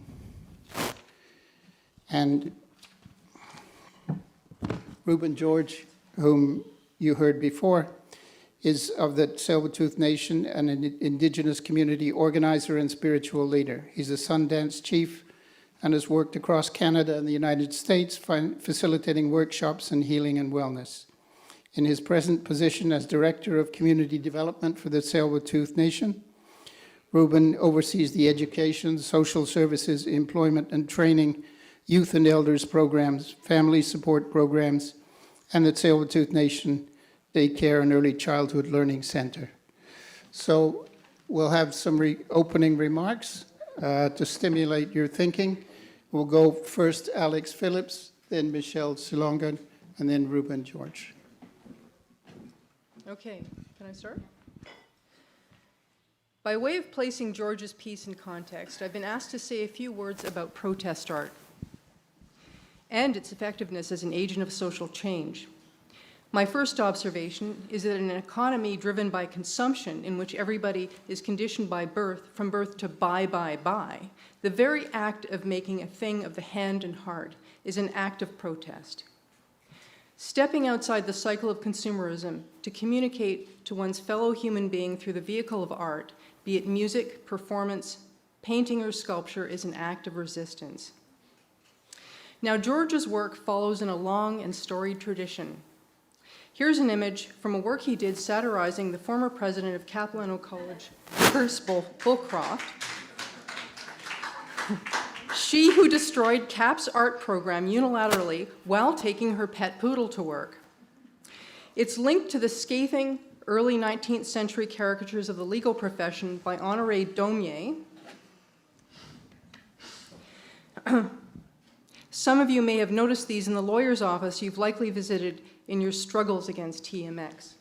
[SPEAKER 3] Ruben George, whom you heard before, is of the Tsleil-Waututh Nation and an Indigenous community organizer and spiritual leader. He's a Sundance chief and has worked across Canada and the United States facilitating workshops in healing and wellness. In his present position as Director of Community Development for the Tsleil-Waututh Nation, Ruben oversees the education, social services, employment and training, youth and elders programs, family support programs, and the Tsleil-Waututh Nation Daycare and Early Childhood Learning Center. So we'll have some opening remarks to stimulate your thinking. We'll go first Alex Phillips, then Michelle Silongan, and then Ruben George.
[SPEAKER 11] Okay, can I start? By way of placing George's piece in context, I've been asked to say a few words about protest art and its effectiveness as an agent of social change. My first observation is that in an economy driven by consumption, in which everybody is conditioned by birth, from birth to buy, the very act of making a thing of the hand and heart is an act of protest. Stepping outside the cycle of consumerism to communicate to one's fellow human being through the vehicle of art, be it music, performance, painting, or sculpture, is an act of resistance. Now, George's work follows in a long and storied tradition. Here's an image from a work he did satirizing the former president of Capilano College, Percival Bullcroft, she who destroyed Cap's art program unilaterally while taking her pet poodle to work. It's linked to the scathing early 19th century caricatures of the legal profession by Honoré Daumier. Some of you may have noticed these in the lawyer's office you've likely visited in your struggles against TMX.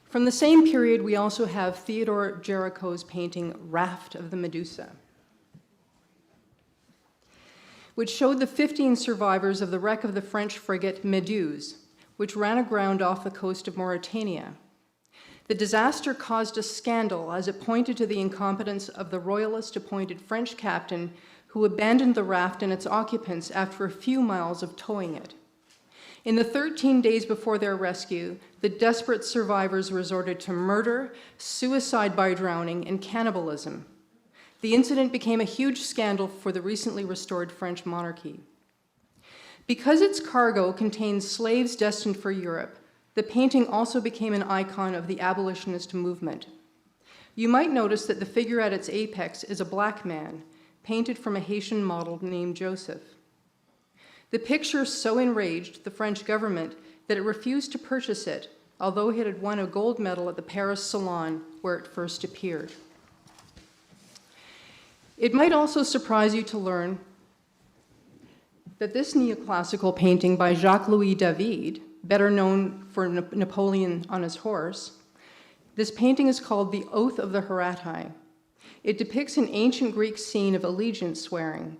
[SPEAKER 11] From the same period, we also have Theodore Géricault's painting, Raft of the Medusa, which showed the 15 survivors of the wreck of the French frigate Méduse, which ran aground off the coast of Mauritania. The disaster caused a scandal as it pointed to the incompetence of the royalist-appointed French captain who abandoned the raft and its occupants after a few miles of towing it. In the 13 days before their rescue, the desperate survivors resorted to murder, suicide by drowning, and cannibalism. The incident became a huge scandal for the recently restored French monarchy. Because its cargo contained slaves destined for Europe, the painting also became an icon of the abolitionist movement. You might notice that the figure at its apex is a black man, painted from a Haitian model named Joseph. The picture so enraged the French government that it refused to purchase it, although it had won a gold medal at the Paris Salon where it first appeared. It might also surprise you to learn that this neoclassical painting by Jacques-Louis David, better known for Napoleon on his horse, this painting is called The Oath of the Horatii. It depicts an ancient Greek scene of allegiance swearing.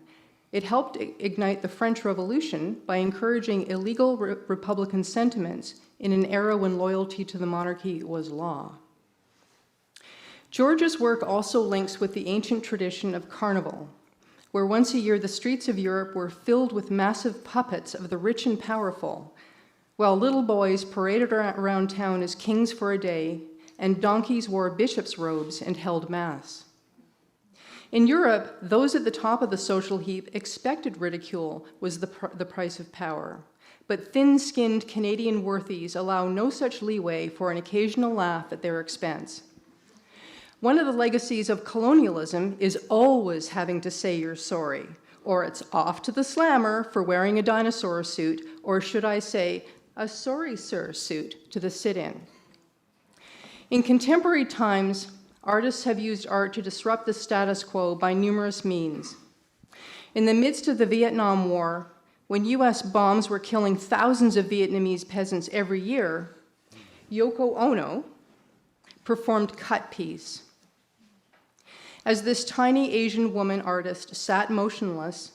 [SPEAKER 11] It helped ignite the French Revolution by encouraging illegal republican sentiments in an era when loyalty to the monarchy was law. George's work also links with the ancient tradition of carnival, where once a year the streets of Europe were filled with massive puppets of the rich and powerful, while little boys paraded around town as kings for a day, and donkeys wore bishop's robes and held mass. In Europe, those at the top of the social heap expected ridicule was the price of power, but thin-skinned Canadian worthies allow no such leeway for an occasional laugh at their expense. One of the legacies of colonialism is always having to say you're sorry, or it's off to the slammer for wearing a dinosaur suit, or should I say, a sorry sir suit to the sit-in. In contemporary times, artists have used art to disrupt the status quo by numerous means. In the midst of the Vietnam War, when US bombs were killing thousands of Vietnamese peasants every year, Yoko Ono performed cut piece. As this tiny Asian woman artist sat motionless,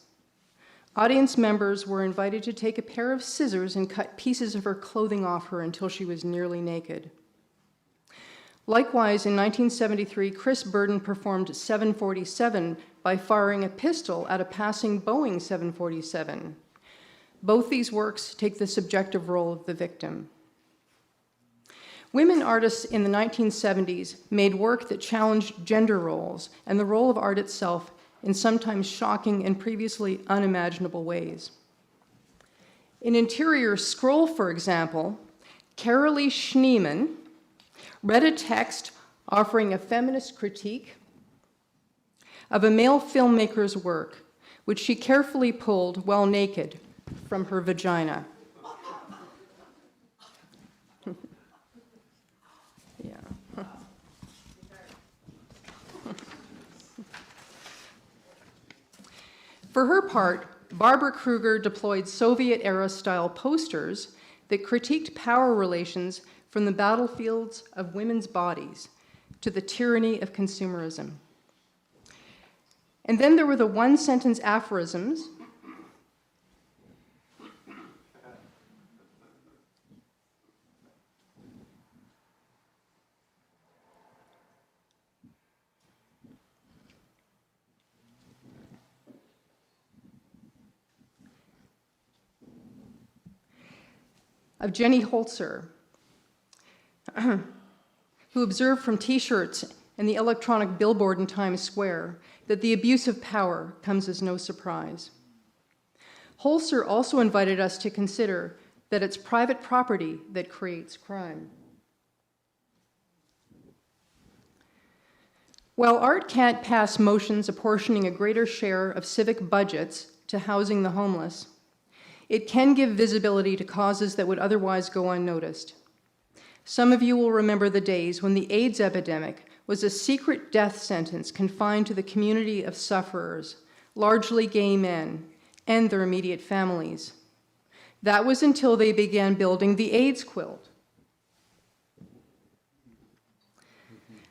[SPEAKER 11] audience members were invited to take a pair of scissors and cut pieces of her clothing off her until she was nearly naked. Likewise, in 1973, Chris Burden performed 747 by firing a pistol at a passing Boeing 747. Both these works take the subjective role of the victim. Women artists in the 1970s made work that challenged gender roles and the role of art itself in sometimes shocking and previously unimaginable ways. In Interior Scroll, for example, Carolee Schneemann read a text offering a feminist critique of a male filmmaker's work, which she carefully pulled while naked from her vagina. Yeah. For her part, Barbara Kruger deployed Soviet-era style posters that critiqued power relations from the battlefields of women's bodies to the tyranny of consumerism. And then there were the one-sentence aphorisms of Jenny Holzer, who observed from T-shirts and the electronic billboard in Times Square that the abuse of power comes as no surprise. Holzer also invited us to consider that it's private property that creates crime. While art can't pass motions apportioning a greater share of civic budgets to housing the homeless, it can give visibility to causes that would otherwise go unnoticed. Some of you will remember the days when the AIDS epidemic was a secret death sentence confined to the community of sufferers, largely gay men, and their immediate families. That was until they began building the AIDS quilt.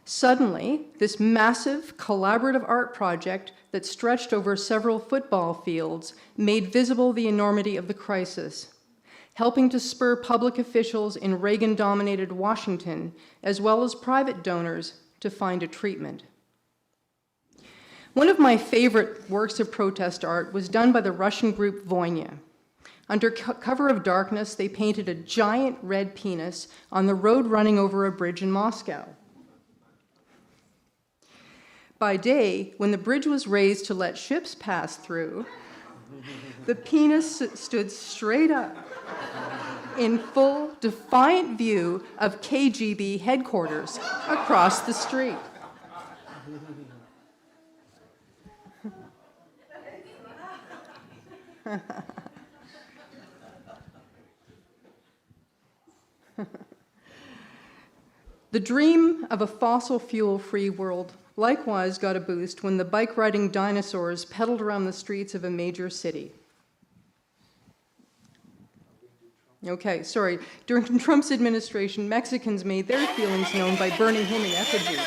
[SPEAKER 11] Suddenly, this massive collaborative art project that stretched over several football fields made visible the enormity of the crisis. helping to spur public officials in Reagan-dominated Washington, as well as private donors, to find a treatment. One of my favorite works of protest art was done by the Russian group Voynia. Under cover of darkness, they painted a giant red penis on the road running over a bridge in Moscow. By day, when the bridge was raised to let ships pass through, the penis stood straight up in full, defiant view of KGB headquarters across the street. The dream of a fossil fuel-free world likewise got a boost when the bike-riding dinosaurs pedaled around the streets of a major city. Okay, sorry. During Trump's administration, Mexicans made their feelings known by burning him in effigy.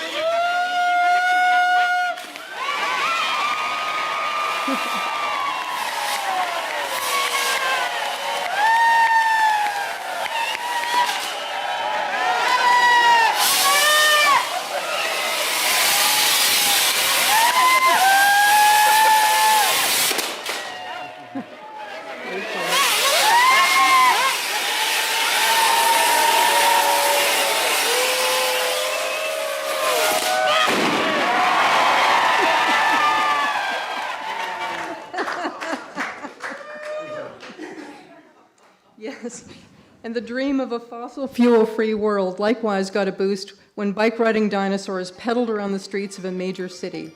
[SPEAKER 11] Yes, and the dream of a fossil fuel-free world likewise got a boost when bike-riding dinosaurs pedaled around the streets of a major city.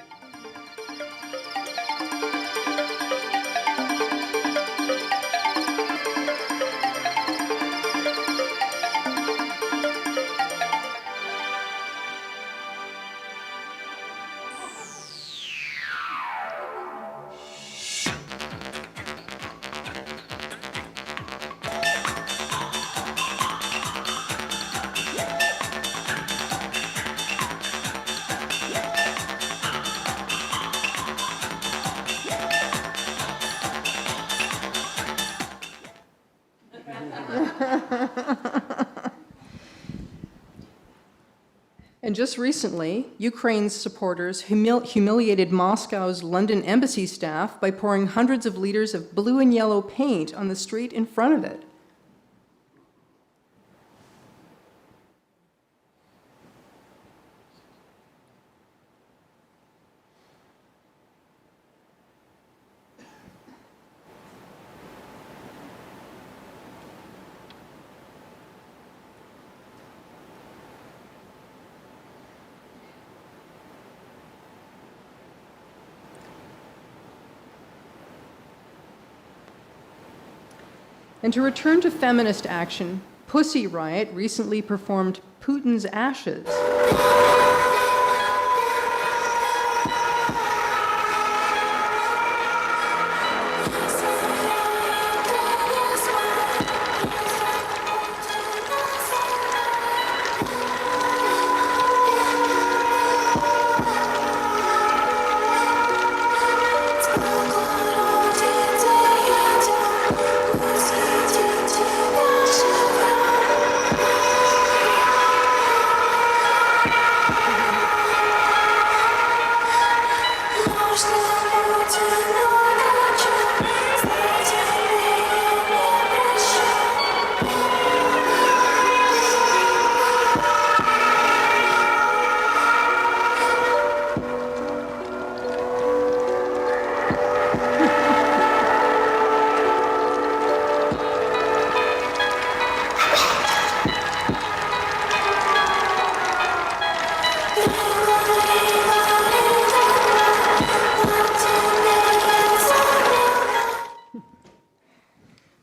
[SPEAKER 11] And just recently, Ukraine's supporters humiliated Moscow's London embassy staff by pouring hundreds of liters of blue and yellow paint on the street in front of it. And to return to feminist action, Pussy Riot recently performed Putin's Ashes.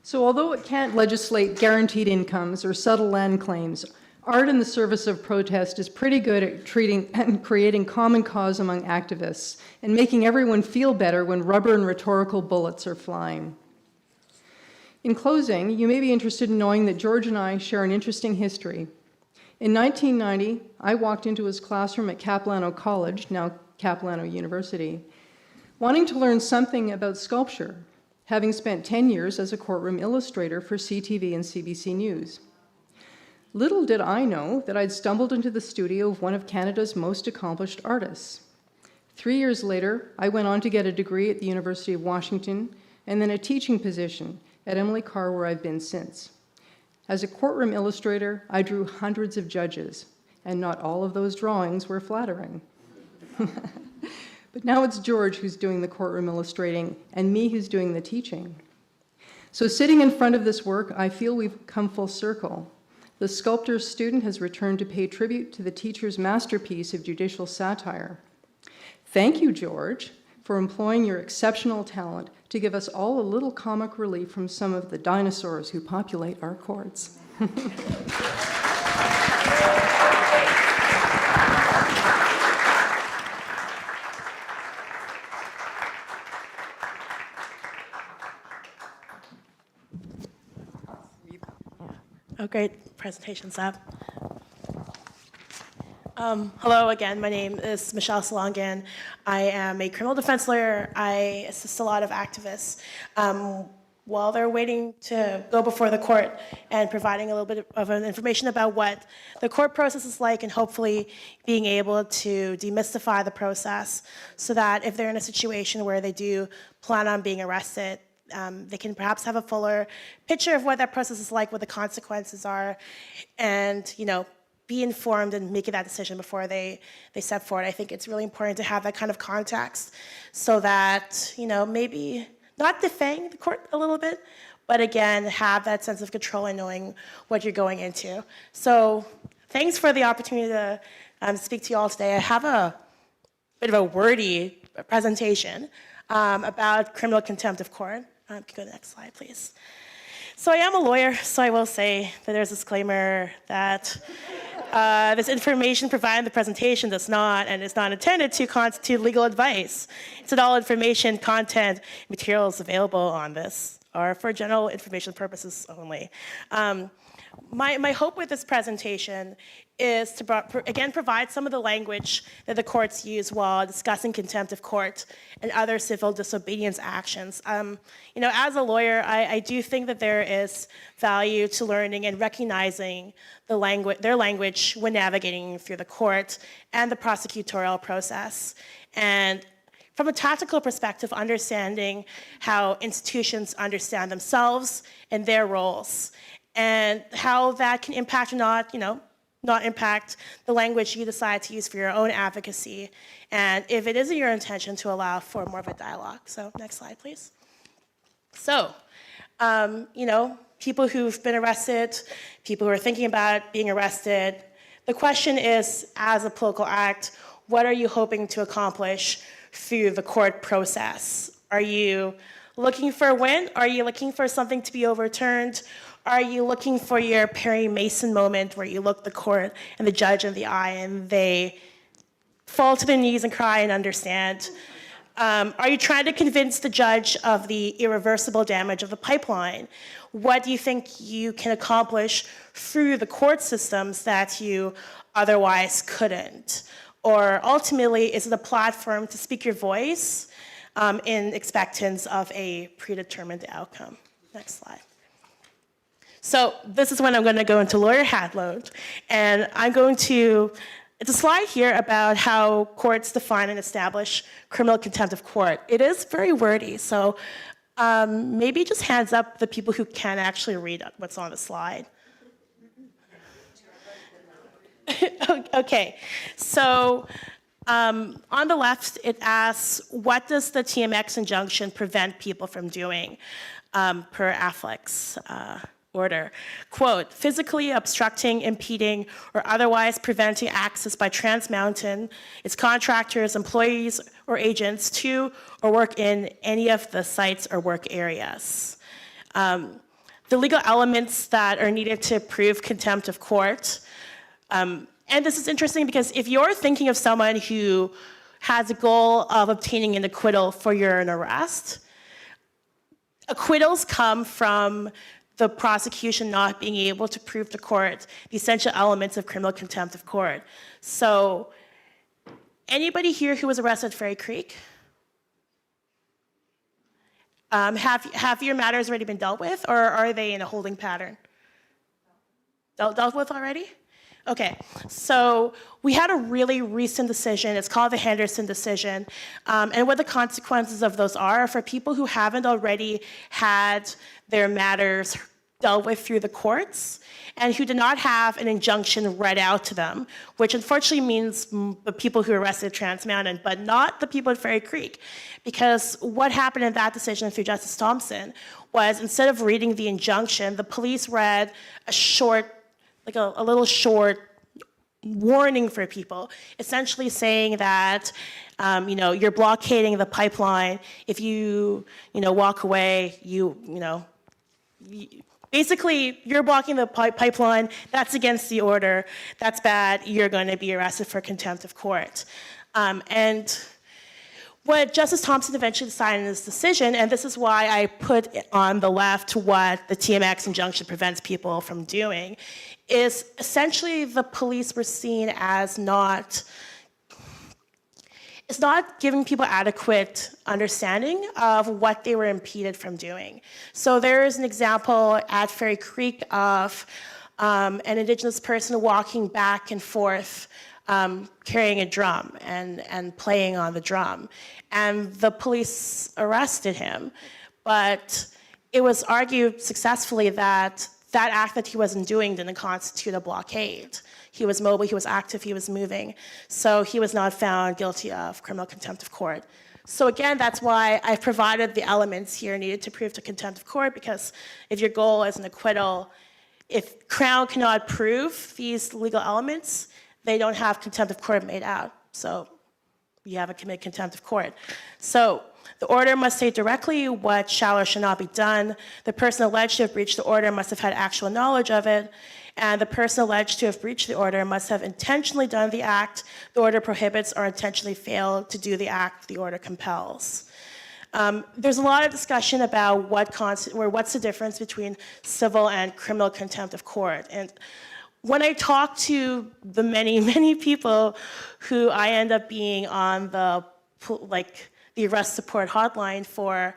[SPEAKER 11] So although it can't legislate guaranteed incomes or settle land claims, art in the service of protest is pretty good at treating and creating common cause among activists and making everyone feel better when rubber and rhetorical bullets are flying. In closing, you may be interested in knowing that George and I share an interesting history. In 1990, I walked into his classroom at Capilano College, now Capilano University, wanting to learn something about sculpture. having spent 10 years as a courtroom illustrator for CTV and CBC News. Little did I know that I'd stumbled into the studio of one of Canada's most accomplished artists. 3 years later, I went on to get a degree at the University of Washington and then a teaching position at Emily Carr, where I've been since. As a courtroom illustrator, I drew hundreds of judges, and not all of those drawings were flattering. But now it's George who's doing the courtroom illustrating and me who's doing the teaching. So sitting in front of this work, I feel we've come full circle. The sculptor's student has returned to pay tribute to the teacher's masterpiece of judicial satire. Thank you, George, for employing your exceptional talent to give us all a little comic relief from some of the dinosaurs who populate our courts.
[SPEAKER 12] Oh, great. Presentation's up. Hello again. My name is Michelle Salongan. I am a criminal defense lawyer. I assist a lot of activists while they're waiting to go before the court and providing a little bit of information about what the court process is like and hopefully being able to demystify the process so that if they're in a situation where they do plan on being arrested, they can perhaps have a fuller picture of what that process is like, what the consequences are, and, you know, be informed and making that decision before they step forward. I think it's really important to have that kind of context so that, you know, maybe not defang the court a little bit, but again, have that sense of control and knowing what you're going into. So thanks for the opportunity to speak to you all today. I have a bit of a wordy presentation about criminal contempt of court. Can you go to the next slide, please? So I am a lawyer, so I will say that there's a disclaimer that this information provided in the presentation does not and is not intended to constitute legal advice. It's that all information, content, materials available on this are for general information purposes only. My hope with this presentation is to, again, provide some of the language that the courts use while discussing contempt of court and other civil disobedience actions. You know, as a lawyer, I do think that there is value to learning and recognizing their language when navigating through the court and the prosecutorial process. And from a tactical perspective, understanding how institutions understand themselves and their roles, and how that can impact or not, you know, not impact the language you decide to use for your own advocacy, and if it isn't your intention to allow for more of a dialogue. So next slide, please. So, you know, people who've been arrested, people who are thinking about being arrested, the question is, as a political act, what are you hoping to accomplish through the court process? Are you looking for a win? Are you looking for something to be overturned? Are you looking for your Perry Mason moment where you look the court and the judge in the eye and they fall to their knees and cry and understand? Are you trying to convince the judge of the irreversible damage of the pipeline? What do you think you can accomplish through the court systems that you otherwise couldn't? Or ultimately, is it a platform to speak your voice in expectance of a predetermined outcome? Next slide. So this is when I'm going to go into lawyer hat mode, and I'm going to, it's a slide here about how courts define and establish criminal contempt of court. It is very wordy, so maybe just hands up the people who can actually read what's on the slide. Okay, so on the left, it asks, what does the TMX injunction prevent people from doing per Affleck's order? Quote, physically obstructing, impeding, or otherwise preventing access by Trans Mountain, its contractors, employees, or agents to or work in any of the sites or work areas. The legal elements that are needed to prove contempt of court. And this is interesting because if you're thinking of someone who has a goal of obtaining an acquittal for your arrest, acquittals come from the prosecution not being able to prove to court the essential elements of criminal contempt of court. So, anybody here who was arrested at Fairy Creek? Have your matters already been dealt with, or are they in a holding pattern? Dealt with already? Okay, so we had a really recent decision. It's called the Henderson decision. And what the consequences of those are for people who haven't already had their matters dealt with through the courts and who did not have an injunction read out to them, which unfortunately means the people who arrested Trans Mountain, but not the people at Fairy Creek. Because what happened in that decision through Justice Thompson was instead of reading the injunction, the police read a short, like a little short warning for people, essentially saying that, you're blockading the pipeline. If you walk away, basically, you're blocking the pipeline. That's against the order. That's bad. You're going to be arrested for contempt of court. And what Justice Thompson eventually decided in his decision, and this is why I put on the left what the TMX injunction prevents people from doing, is essentially the police were seen as it's not giving people adequate understanding of what they were impeded from doing. So there is an example at Fairy Creek of an Indigenous person walking back and forth carrying a drum and playing on the drum. And the police arrested him. But it was argued successfully that that act that he wasn't doing didn't constitute a blockade. He was mobile, he was active, he was moving. So he was not found guilty of criminal contempt of court. So again, that's why I've provided the elements here needed to prove to contempt of court, because if your goal is an acquittal, if Crown cannot prove these legal elements, they don't have contempt of court made out. So you haven't committed contempt of court. So the order must say directly what shall or shall not be done. The person alleged to have breached the order must have had actual knowledge of it. And the person alleged to have breached the order must have intentionally done the act the order prohibits or intentionally failed to do the act the order compels. There's a lot of discussion about what's the difference between civil and criminal contempt of court. And when I talk to the many, many people who I end up being on the arrest support hotline for,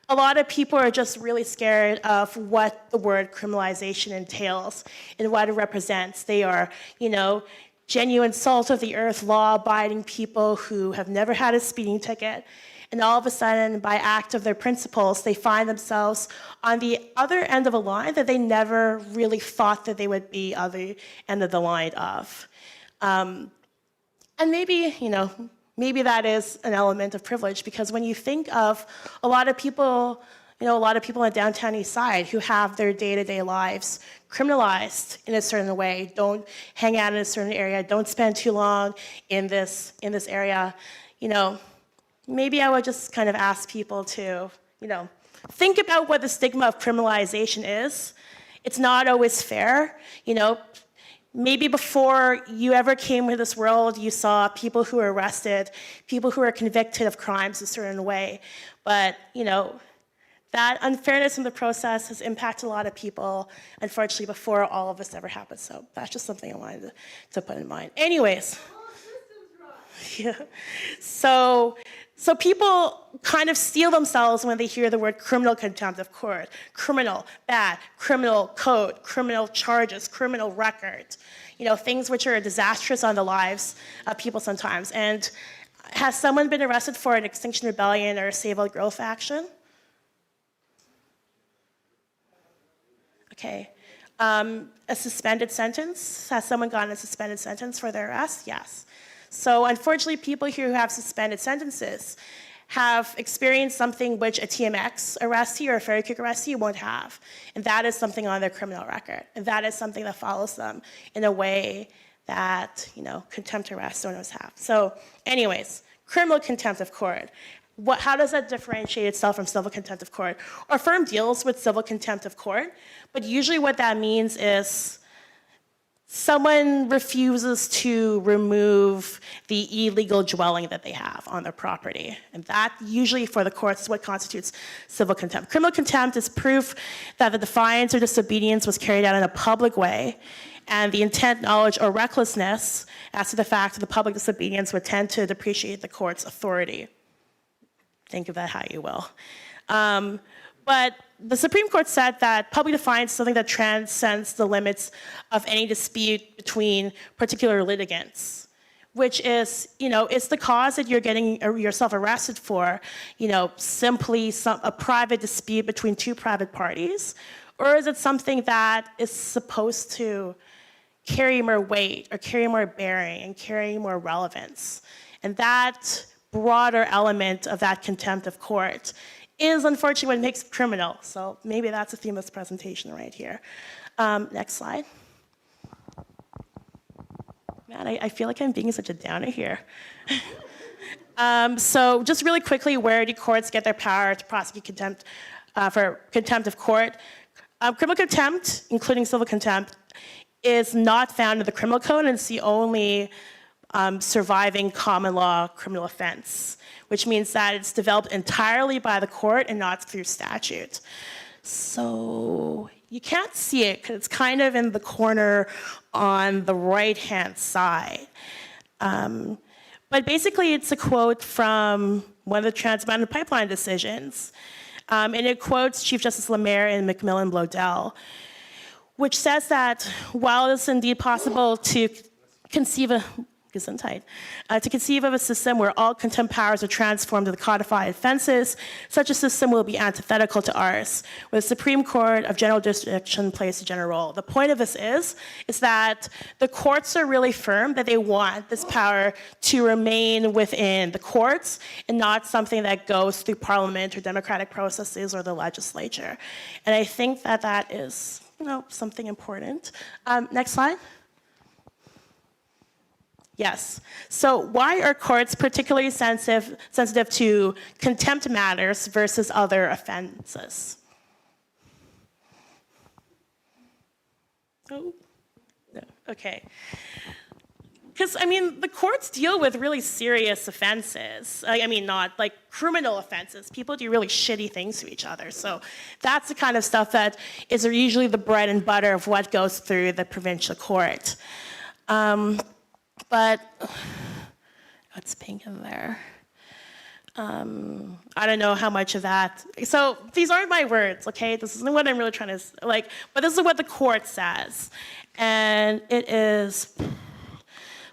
[SPEAKER 12] a lot of people are just really scared of what the word criminalization entails and what it represents. They are, genuine salt of the earth, law-abiding people who have never had a speeding ticket. And all of a sudden, by act of their principles, they find themselves on the other end of a line that they never really thought that they would be on the end of the line of. And maybe, maybe that is an element of privilege, because when you think of a lot of people, on the downtown east side who have their day-to-day lives criminalized in a certain way, don't hang out in a certain area, don't spend too long in this area, maybe I would just kind of ask people to, think about what the stigma of criminalization is. It's not always fair, Maybe before you ever came to this world, you saw people who were arrested, people who were convicted of crimes a certain way. But, that unfairness in the process has impacted a lot of people, unfortunately, before all of this ever happened. So that's just something I wanted to put in mind. Anyways. Yeah. So people kind of steel themselves when they hear the word criminal contempt of court. Criminal, bad, criminal code, criminal charges, criminal record. Things which are disastrous on the lives of people sometimes. And has someone been arrested for an Extinction Rebellion or a Save Old Growth action? Okay. A suspended sentence? Has someone gotten a suspended sentence for their arrest? Yes. So unfortunately, people who have suspended sentences have experienced something which a TMX arrestee or a Fairy Creek arrestee won't have. And that is something on their criminal record. And that is something that follows them in a way that, contempt arrests don't always have. So anyways, criminal contempt of court. How does that differentiate itself from civil contempt of court? Our firm deals with civil contempt of court, but usually what that means is someone refuses to remove the illegal dwelling that they have on their property. And that usually for the courts is what constitutes civil contempt. Criminal contempt is proof that the defiance or disobedience was carried out in a public way, and the intent, knowledge, or recklessness as to the fact that the public disobedience would tend to depreciate the court's authority. Think of that how you will. But the Supreme Court said that public defiance is something that transcends the limits of any dispute between particular litigants, which is, it's the cause that you're getting yourself arrested for, simply a private dispute between two private parties, or is it something that is supposed to carry more weight or carry more bearing and carry more relevance? And that broader element of that contempt of court is unfortunately what makes it criminal. So maybe that's the theme of this presentation right here. Next slide. Man, I feel like I'm being such a downer here. So just really quickly, where do courts get their power to prosecute contempt for contempt of court? Criminal contempt, including civil contempt, is not found in the criminal code, and it's the only surviving common law criminal offense, which means that it's developed entirely by the court and not through statute. So you can't see it because it's kind of in the corner on the right-hand side. But basically, it's a quote from one of the Trans Mountain Pipeline decisions. And it quotes Chief Justice Lemaire and Macmillan Blodell, which says that while it's indeed possible to conceive of a system where all contempt powers are transformed into codified offenses, such a system will be antithetical to ours, where the Supreme Court of general jurisdiction plays a general role. The point of this is that the courts are really firm that they want this power to remain within the courts and not something that goes through parliament or democratic processes or the legislature. And I think that is, something important. Next slide. Yes. So why are courts particularly sensitive to contempt matters versus other offenses? Oh, no. Okay. Because, the courts deal with really serious offenses. Not like criminal offenses. People do really shitty things to each other. So that's the kind of stuff that is usually the bread and butter of what goes through the provincial court. But what's pink in there? I don't know how much of that. So these aren't my words, okay? This isn't what I'm really trying to, but this is what the court says. And it is,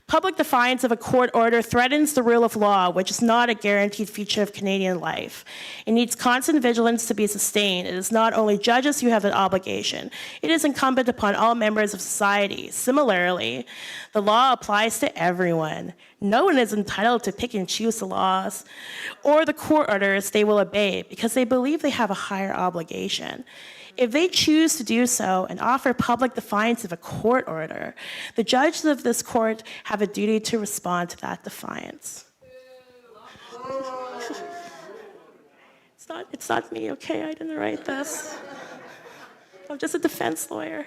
[SPEAKER 12] public defiance of a court order threatens the rule of law, which is not a guaranteed feature of Canadian life. It needs constant vigilance to be sustained. It is not only judges who have an obligation. It is incumbent upon all members of society. Similarly, the law applies to everyone. No one is entitled to pick and choose the laws or the court orders they will obey because they believe they have a higher obligation. If they choose to do so and offer public defiance of a court order, the judges of this court have a duty to respond to that defiance. It's not me, okay? I didn't write this. I'm just a defense lawyer.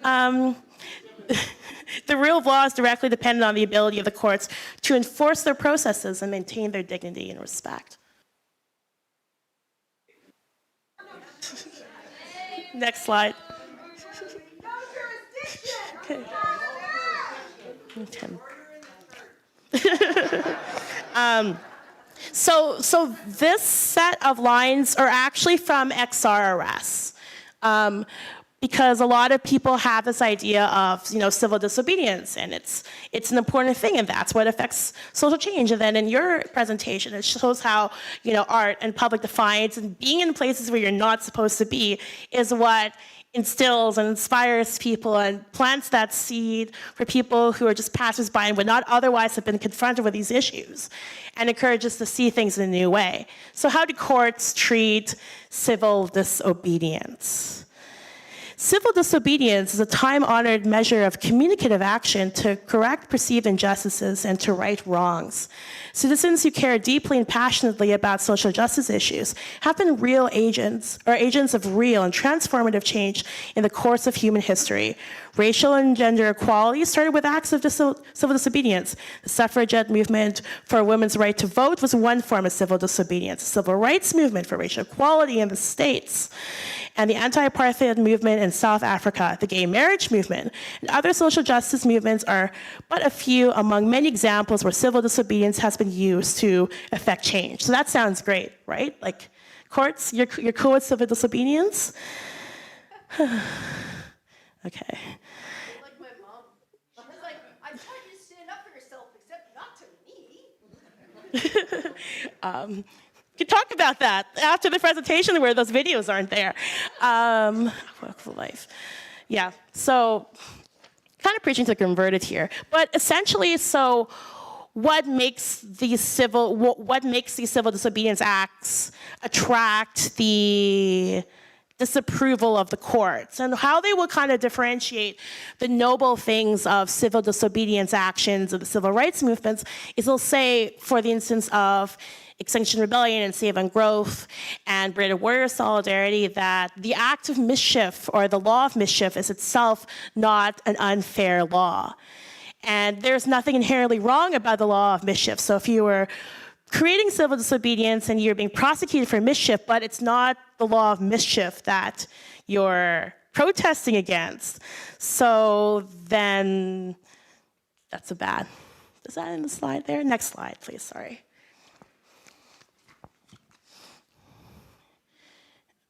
[SPEAKER 12] The rule of law is directly dependent on the ability of the courts to enforce their processes and maintain their dignity and respect. Next slide. Okay. So this set of lines are actually from XRRS. Because a lot of people have this idea of, civil disobedience, and it's an important thing, and that's what affects social change. And then in your presentation, it shows how, art and public defiance and being in places where you're not supposed to be is what instills and inspires people and plants that seed for people who are just passersby and would not otherwise have been confronted with these issues, and encourages to see things in a new way. So how do courts treat civil disobedience? Civil disobedience is a time-honored measure of communicative action to correct perceived injustices and to right wrongs. Citizens who care deeply and passionately about social justice issues have been real agents, or agents of real and transformative change in the course of human history. Racial and gender equality started with acts of civil disobedience. The suffragette movement for women's right to vote was one form of civil disobedience. The civil rights movement for racial equality in the States, and the anti-apartheid movement in South Africa, the gay marriage movement, and other social justice movements are but a few among many examples where civil disobedience has been used to effect change. So that sounds great, right? Courts, you're cool with civil disobedience? Okay.
[SPEAKER 10] Like my mom. She was like, I taught you to stand up for yourself, except not to me.
[SPEAKER 12] We can talk about that after the presentation where those videos aren't there. Work for life. Yeah, so kind of preaching to the converted here. But essentially, so what makes these civil disobedience acts attract the disapproval of the courts, and how they will kind of differentiate the noble things of civil disobedience actions of the civil rights movements is they'll say, for the instance of Extinction Rebellion and Save on Growth and British Warrior Solidarity, that the act of mischief or the law of mischief is itself not an unfair law. And there's nothing inherently wrong about the law of mischief. So if you were creating civil disobedience and you're being prosecuted for mischief, but it's not the law of mischief that you're protesting against, so then that's a bad. Is that in the slide there? Next slide, please, sorry.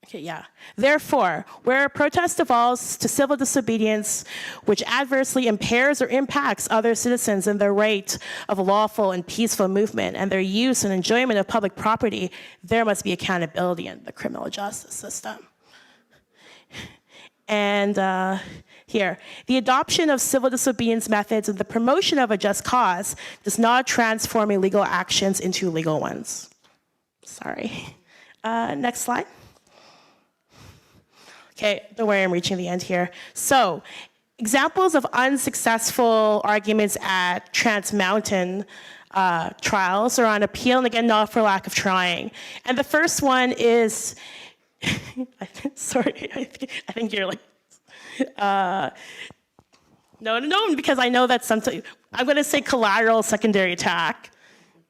[SPEAKER 12] Okay, yeah. Therefore, where a protest evolves to civil disobedience, which adversely impairs or impacts other citizens in their right of lawful and peaceful movement and their use and enjoyment of public property, there must be accountability in the criminal justice system. And here, the adoption of civil disobedience methods and the promotion of a just cause does not transform illegal actions into legal ones. Sorry. Next slide. Okay, don't worry, I'm reaching the end here. So, examples of unsuccessful arguments at Trans Mountain trials are on appeal, and again, not for lack of trying. And the first one is, sorry, I think you're like, no, because I know that sometimes, I'm gonna say collateral secondary attack,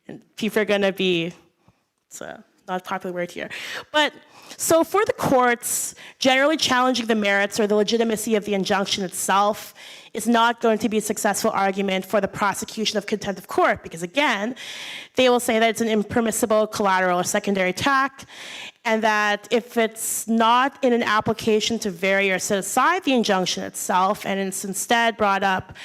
[SPEAKER 12] and people are gonna be, it's a not a popular word here. But, so for the courts, generally challenging the merits or the legitimacy of the injunction itself is not going to be a successful argument for the prosecution of contempt of court, because again, they will say that it's an impermissible collateral or secondary attack, and that if it's not in an application to vary or set aside the injunction itself, and it's instead brought up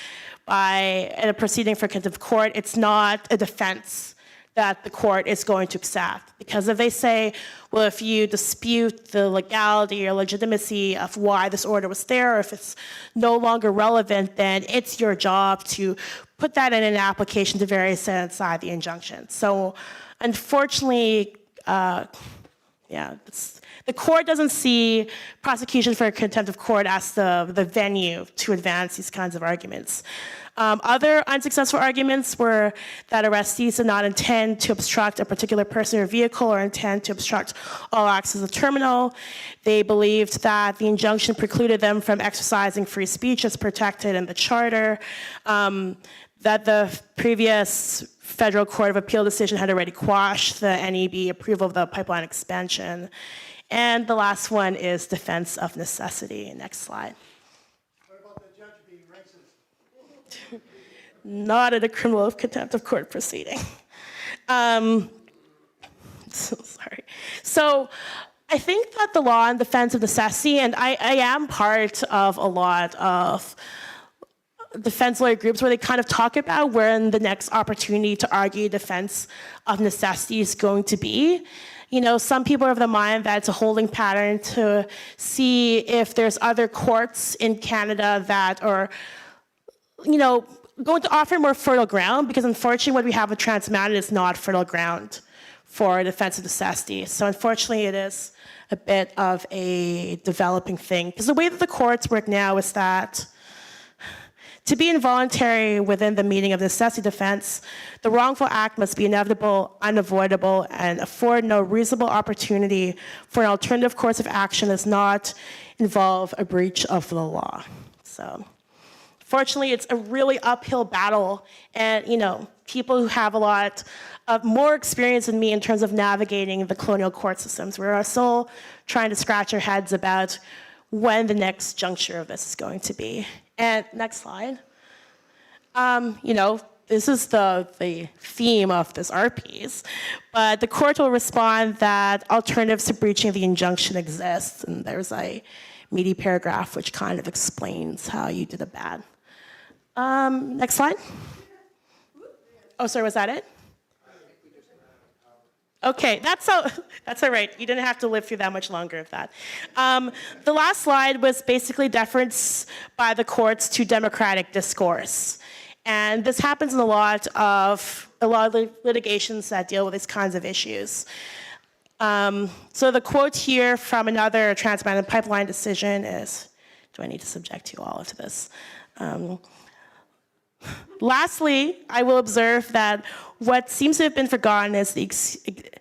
[SPEAKER 12] by a proceeding for contempt of court, it's not a defense that the court is going to accept. Because if they say, well, if you dispute the legality or legitimacy of why this order was there, or if it's no longer relevant, then it's your job to put that in an application to vary set aside the injunction. So unfortunately, the court doesn't see prosecution for contempt of court as the venue to advance these kinds of arguments. Other unsuccessful arguments were that arrestees did not intend to obstruct a particular person or vehicle or intend to obstruct all access to the terminal. They believed that the injunction precluded them from exercising free speech as protected in the charter, that the previous Federal Court of Appeal decision had already quashed the NEB approval of the pipeline expansion. And the last one is defense of necessity. Next slide.
[SPEAKER 3] What about the judge being racist?
[SPEAKER 12] Not in a criminal contempt of court proceeding. So sorry. So I think that the law in defense of necessity, and I am part of a lot of defense lawyer groups where they kind of talk about when the next opportunity to argue defense of necessity is going to be. You know, some people are of the mind that it's a holding pattern to see if there's other courts in Canada that are, you know, going to offer more fertile ground, because unfortunately what we have with Trans Mountain is not fertile ground for defense of necessity. So unfortunately it is a bit of a developing thing. Because the way that the courts work now is that to be involuntary within the meaning of necessity defense, the wrongful act must be inevitable, unavoidable, and afford no reasonable opportunity for an alternative course of action that does not involve a breach of the law. So, fortunately, it's a really uphill battle, and you know, people who have a lot of more experience than me in terms of navigating the colonial court systems, we're still trying to scratch our heads about when the next juncture of this is going to be. And next slide. You know, this is the theme of this art piece, but the court will respond that alternatives to breaching the injunction exist, and there's a meaty paragraph which kind of explains how you did it bad. Next slide. Oh, sorry, was that it? Okay, that's all right. You didn't have to live through that much longer of that. The last slide was basically deference by the courts to democratic discourse. And this happens in a lot of litigations that deal with these kinds of issues. So the quote here from another Trans Mountain Pipeline decision is, do I need to subject you all to this? Lastly, I will observe that what seems to have been forgotten is the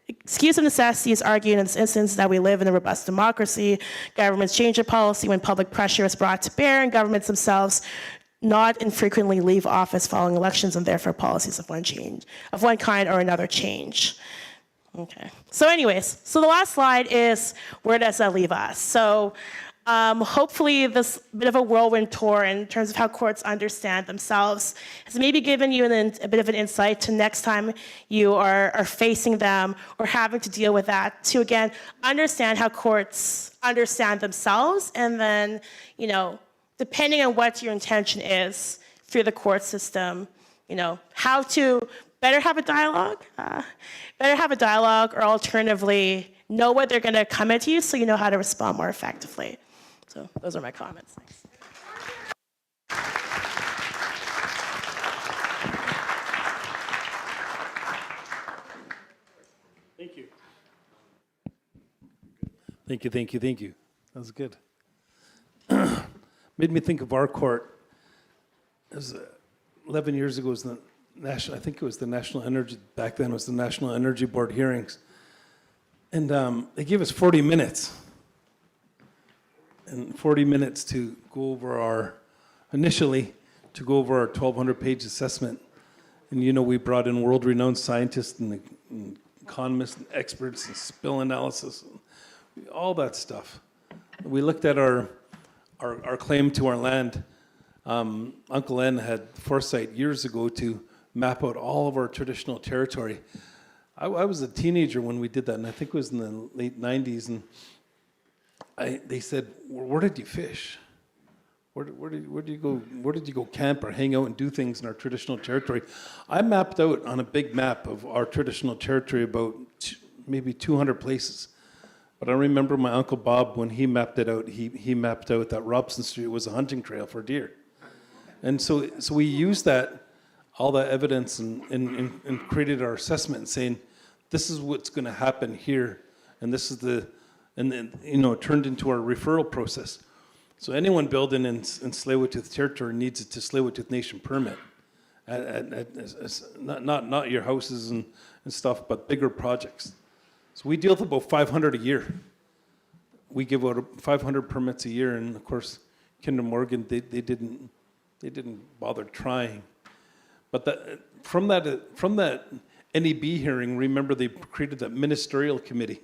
[SPEAKER 12] excuse of necessity is argued in this instance that we live in a robust democracy. Governments change their policy when public pressure is brought to bear, and governments themselves not infrequently leave office following elections, and therefore policies of one kind or another change. Okay. So anyways, so the last slide is, where does that leave us? So hopefully this bit of a whirlwind tour in terms of how courts understand themselves has maybe given you a bit of an insight to next time you are facing them or having to deal with that, to again understand how courts understand themselves, and then, you know, depending on what your intention is through the court system, you know, how to better have a dialogue, or alternatively know what they're going to come at you so you know how to respond more effectively. So those are my comments. Thanks.
[SPEAKER 4] Thank you. Thank you. That was good. Made me think of our court. It was 11 years ago. It was the national. I think it was the National Energy. Back then, it was the National Energy Board hearings, and they gave us 40 minutes. And 40 minutes to go over our 1,200-page assessment. And you know, we brought in world-renowned scientists and economists and experts and spill analysis, and all that stuff. We looked at our claim to our land. Uncle N had foresight years ago to map out all of our traditional territory. I was a teenager when we did that, and I think it was in the late 90s, and they said, where did you fish? Where did you go? Where did you go camp or hang out and do things in our traditional territory? I mapped out on a big map of our traditional territory about maybe 200 places. But I remember my Uncle Bob, when he mapped it out, he mapped out that Robson Street was a hunting trail for deer. And so we used all that evidence and created our assessment, saying, this is what's going to happen here, and this is and then, you know, it turned into our referral process. So anyone building in Tsleil-Waututh territory needs a Tsleil-Waututh Nation permit. Not your houses and stuff, but bigger projects. So we deal with about 500 a year. We give out 500 permits a year, and of course, Kinder Morgan, they didn't bother trying. But from that NEB hearing, remember they created that ministerial committee.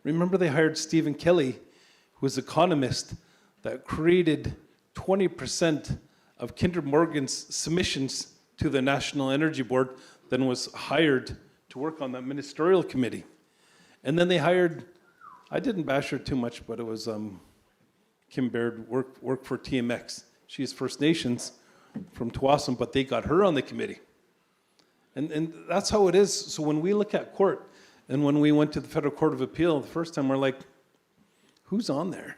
[SPEAKER 4] Remember they hired Stephen Kelly, who was an economist, that created 20% of Kinder Morgan's submissions to the National Energy Board, then was hired to work on that ministerial committee. And then they hired, I didn't bash her too much, but it was Kim Baird, worked for TMX. She's First Nations from Tuasin, but they got her on the committee. And that's how it is. So when we look at court, and when we went to the Federal Court of Appeal the first time, we're like, who's on there?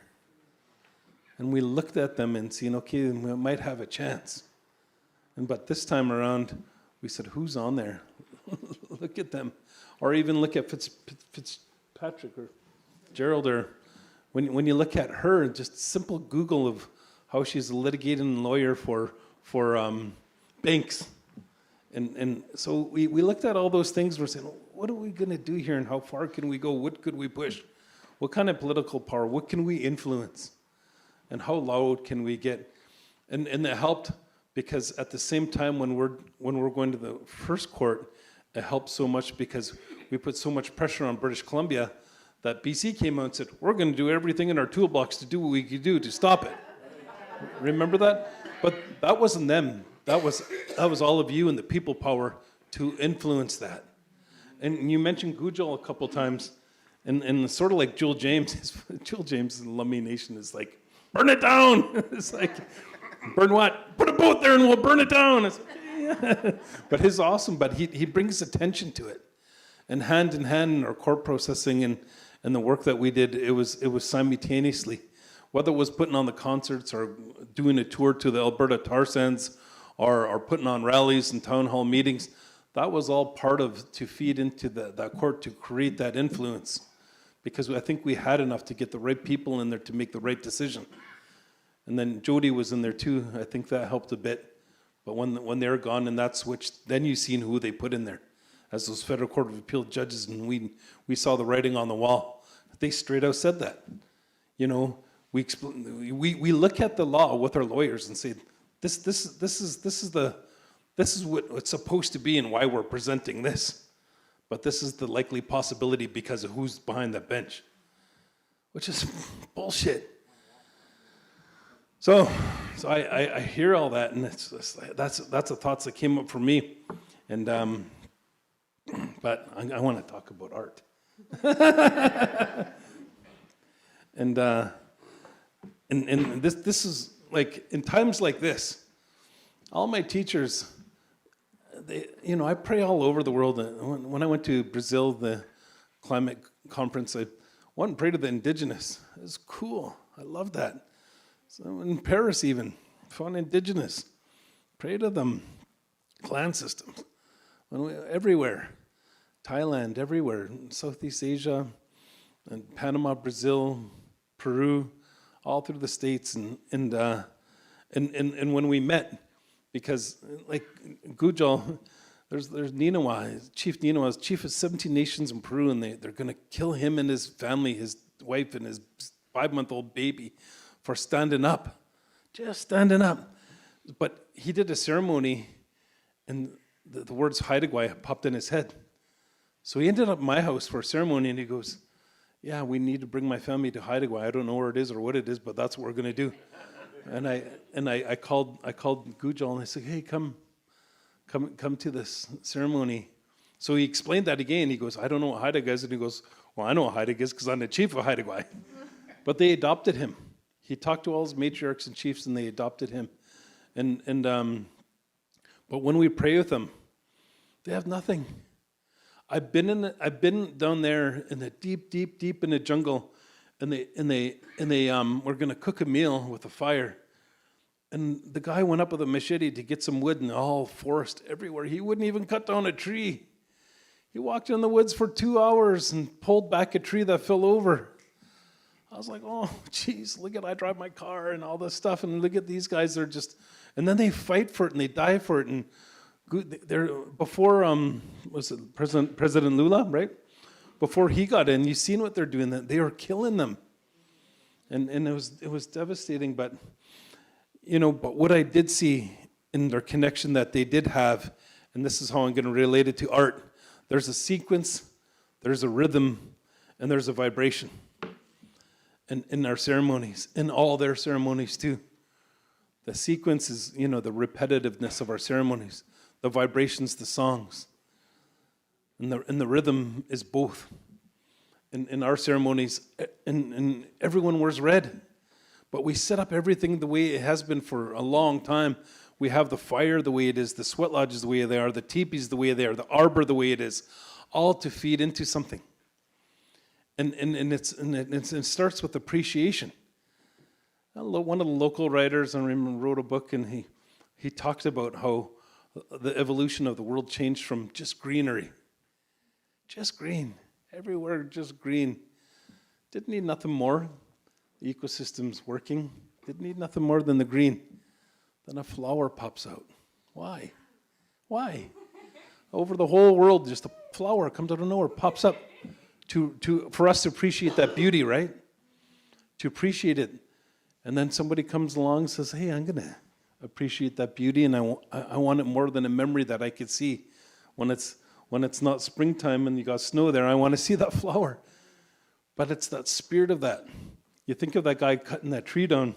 [SPEAKER 4] And we looked at them and seen, okay, we might have a chance. But this time around, we said, who's on there? Look at them. Or even look at Fitzpatrick or Gerald, or when you look at her, just simple Google of how she's a litigating lawyer for banks. And so we looked at all those things. We're saying, what are we going to do here, and how far can we go? What could we push? What kind of political power? What can we influence? And how loud can we get? And that helped, because at the same time when we're going to the first court, it helped so much because we put so much pressure on British Columbia that BC came out and said, we're going to do everything in our toolbox to do what we could do to stop it. Remember that? But that wasn't them. that was all of you and the people power to influence that. And you mentioned Gujal a couple times, and sort of like Jewel James. Jewel James in Lummi Nation is like, burn it down. It's like, burn what? Put a boat there and we'll burn it down. It's like, yeah. But he's awesome, but he brings attention to it. And hand in hand in our court processing and the work that we did, it was simultaneously. Whether it was putting on the concerts or doing a tour to the Alberta tar sands or putting on rallies and town hall meetings, that was all part of to feed into that court to create that influence. Because I think we had enough to get the right people in there to make the right decision. And then Jody was in there too. I think that helped a bit. But when they're gone and that switched, then you seen who they put in there as those Federal Court of Appeal judges, and we saw the writing on the wall. They straight out said that. You know, we look at the law with our lawyers and say, this is what it's supposed to be and why we're presenting this. But this is the likely possibility because of who's behind that bench, which is bullshit. So I hear all that, and it's just, that's the thoughts that came up for me, and but I want to talk about art, and this is like in times like this, all my teachers. I pray all over the world. When I went to Brazil, the climate conference, I went and prayed to the indigenous. It was cool. I love that. So in Paris even, found indigenous. Pray to them. Clan systems. Everywhere. Thailand, everywhere. Southeast Asia, and Panama, Brazil, Peru, all through the States. And when we met, because like Gujal, there's Ninawa, Chief Ninawa is chief of 17 nations in Peru, and they're going to kill him and his family, his wife and his 5-month-old baby, for standing up, just standing up. But he did a ceremony, and the words Haidagwai popped in his head. So he ended up at my house for a ceremony, and he goes, yeah, we need to bring my family to Haidagwai. I don't know where it is or what it is, but that's what we're going to do. And I called Gujal, and I said, hey, come to this ceremony. So he explained that again. He goes, I don't know what Haidagwai is. And he goes, well, I know what Haidagwai is because I'm the chief of Haidagwai. But they adopted him. He talked to all his matriarchs and chiefs, and they adopted him. But when we pray with them, they have nothing. I've been down there in the deep in the jungle, and they were going to cook a meal with a fire, and the guy went up with a machete to get some wood, and all forest everywhere. He wouldn't even cut down a tree. He walked in the woods for 2 hours and pulled back a tree that fell over. I was like, oh, geez, look at I drive my car and all this stuff, and look at these guys. They're just, and then they fight for it and they die for it. And they're before was it President Lula, right? Before he got in, you seen what they're doing. That they were killing them, and it was devastating. But but what I did see in their connection that they did have, and this is how I'm going to relate it to art. There's a sequence, there's a rhythm, and there's a vibration. In our ceremonies, in all their ceremonies too. The sequence is, the repetitiveness of our ceremonies, the vibrations, the songs, and the rhythm is both. In our ceremonies, and everyone wears red, but we set up everything the way it has been for a long time. We have the fire the way it is, the sweat lodges the way they are, the teepees the way they are, the arbor the way it is, all to feed into something. And it starts with appreciation. One of the local writers, I remember, wrote a book, and he talked about how the evolution of the world changed from just greenery, just green, everywhere, just green. Didn't need nothing more. The ecosystem's working. Didn't need nothing more than the green. Then a flower pops out. Why? Over the whole world, just a flower comes out of nowhere, pops up. For us to appreciate that beauty, right? To appreciate it. And then somebody comes along and says, hey, I'm going to appreciate that beauty, and I want it more than a memory that I could see. When it's not springtime and you got snow there, I want to see that flower. But it's that spirit of that. You think of that guy cutting that tree down,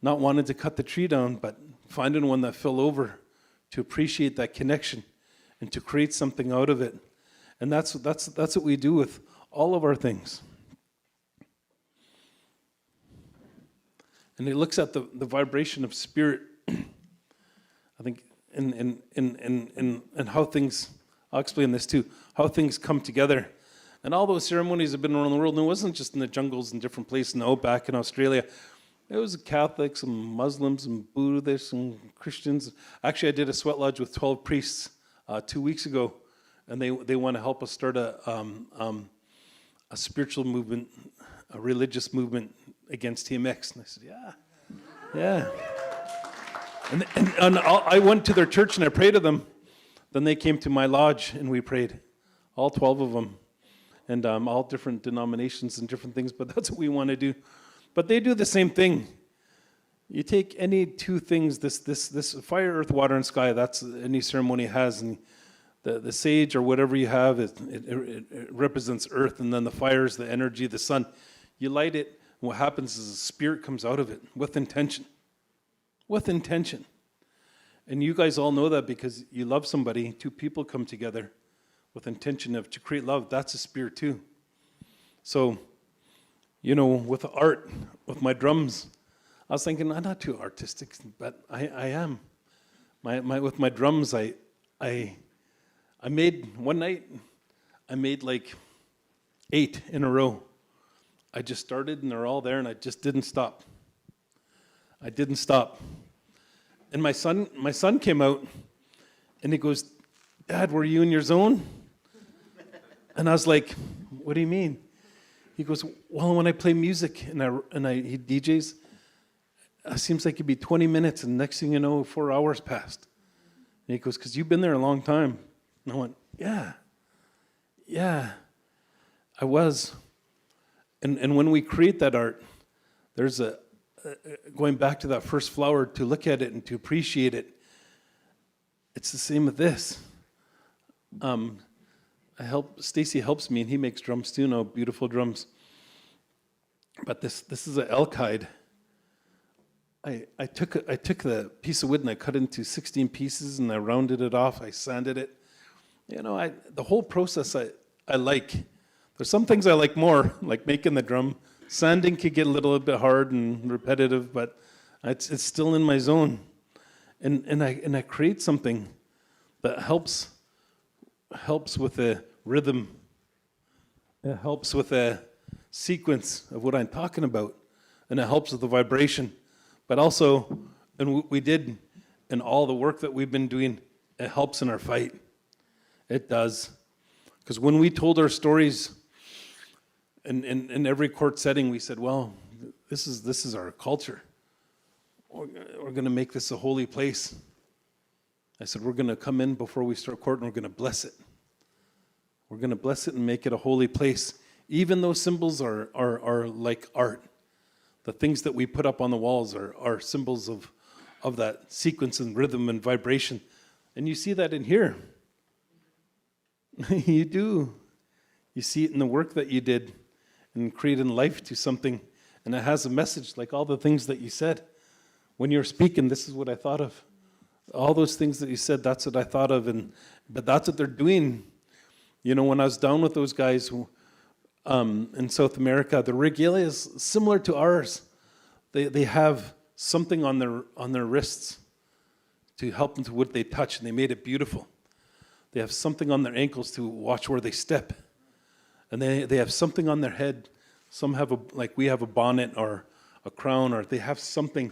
[SPEAKER 4] not wanting to cut the tree down, but finding one that fell over, to appreciate that connection and to create something out of it. And that's what we do with all of our things. And it looks at the vibration of spirit, I think, and how things, I'll explain this too, how things come together. And all those ceremonies have been around the world, and it wasn't just in the jungles and different places in the outback in Australia. It was Catholics and Muslims and Buddhists and Christians. Actually, I did a sweat lodge with 12 priests 2 weeks ago, and they want to help us start a spiritual movement, a religious movement against TMX. And I said, yeah. And I went to their church and I prayed to them. Then they came to my lodge and we prayed, all 12 of them, and all different denominations and different things, but that's what we want to do. But they do the same thing. You take any two things, this fire, earth, water, and sky, that's any ceremony has, and the sage or whatever you have, it represents earth, and then the fire is the energy, the sun. You light it, and what happens is the spirit comes out of it with intention. With intention. And you guys all know that because you love somebody, two people come together with intention to create love. That's a spirit too. So, with art, with my drums, I was thinking, I'm not too artistic, but I am. With my drums, I made, one night, I made like 8 in a row. I just started and they're all there and I just didn't stop. I didn't stop. And my son came out and he goes, Dad, were you in your zone? And I was like, what do you mean? He goes, well, when I play music and he DJs, it seems like it'd be 20 minutes and next thing you know, 4 hours passed. And he goes, because you've been there a long time. And I went, yeah, I was. And when we create that art, there's going back to that first flower, to look at it and to appreciate it. It's the same with this. Stacy helps me, and he makes drums too now, beautiful drums. But this is an elk hide. I took the piece of wood and I cut it into 16 pieces and I rounded it off. I sanded it. The whole process I like. There's some things I like more, like making the drum. Sanding could get a little bit hard and repetitive, but it's still in my zone. And I create something that helps with the rhythm. It helps with the sequence of what I'm talking about, and it helps with the vibration. But also, and what we did, and all the work that we've been doing, it helps in our fight. It does. Because when we told our stories in every court setting, we said, well, this is our culture. We're going to make this a holy place. I said, we're going to come in before we start court and we're going to bless it. We're going to bless it and make it a holy place. Even though symbols are like art. The things that we put up on the walls are symbols of that sequence and rhythm and vibration. And you see that in here. You do. You see it in the work that you did and creating life to something. And it has a message, like all the things that you said. When you're speaking, this is what I thought of. All those things that you said, that's what I thought of. But that's what they're doing. When I was down with those guys in South America, the regalia is similar to ours. They have something on their wrists to help them to what they touch, and they made it beautiful. They have something on their ankles to watch where they step. And they have something on their head. Some have we have a bonnet or a crown, or they have something.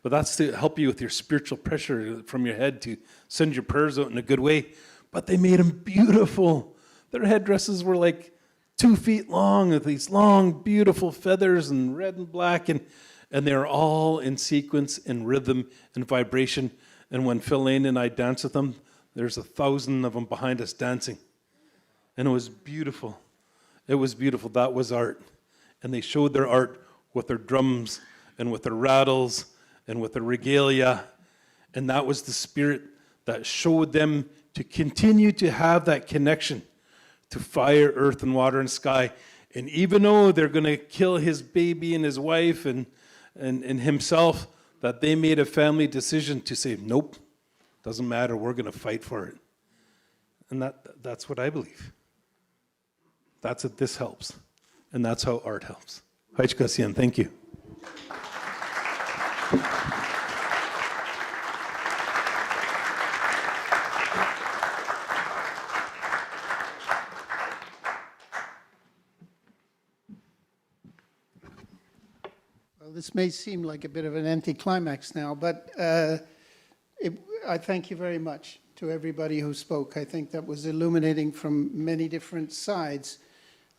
[SPEAKER 4] But that's to help you with your spiritual pressure from your head to send your prayers out in a good way. But they made them beautiful. Their headdresses were like 2 feet long with these long, beautiful feathers and red and black. And they're all in sequence and rhythm and vibration. And when Phil Lane and I dance with them, there's 1,000 of them behind us dancing. And it was beautiful. It was beautiful. That was art. And they showed their art with their drums and with their rattles and with their regalia. And that was the spirit that showed them to continue to have that connection to fire, earth, and water and sky. And even though they're going to kill his baby and his wife and himself, that they made a family decision to say, nope, doesn't matter, we're going to fight for it. And that's what I believe. That's what this helps. And that's how art helps. Haichkasian, thank you.
[SPEAKER 3] Well, this may seem like a bit of an anticlimax now, but I thank you very much to everybody who spoke. I think that was illuminating from many different sides.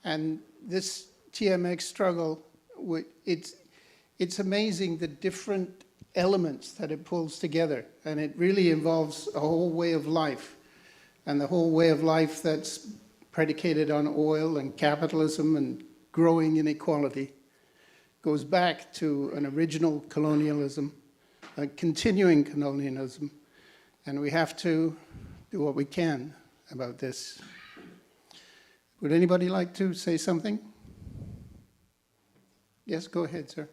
[SPEAKER 3] And this TMX struggle, it's amazing the different elements that it pulls together. And it really involves a whole way of life. And the whole way of life that's predicated on oil and capitalism and growing inequality goes back to an original colonialism, a continuing colonialism, and we have to do what we can about this. Would anybody like to say something? Yes, go ahead, sir.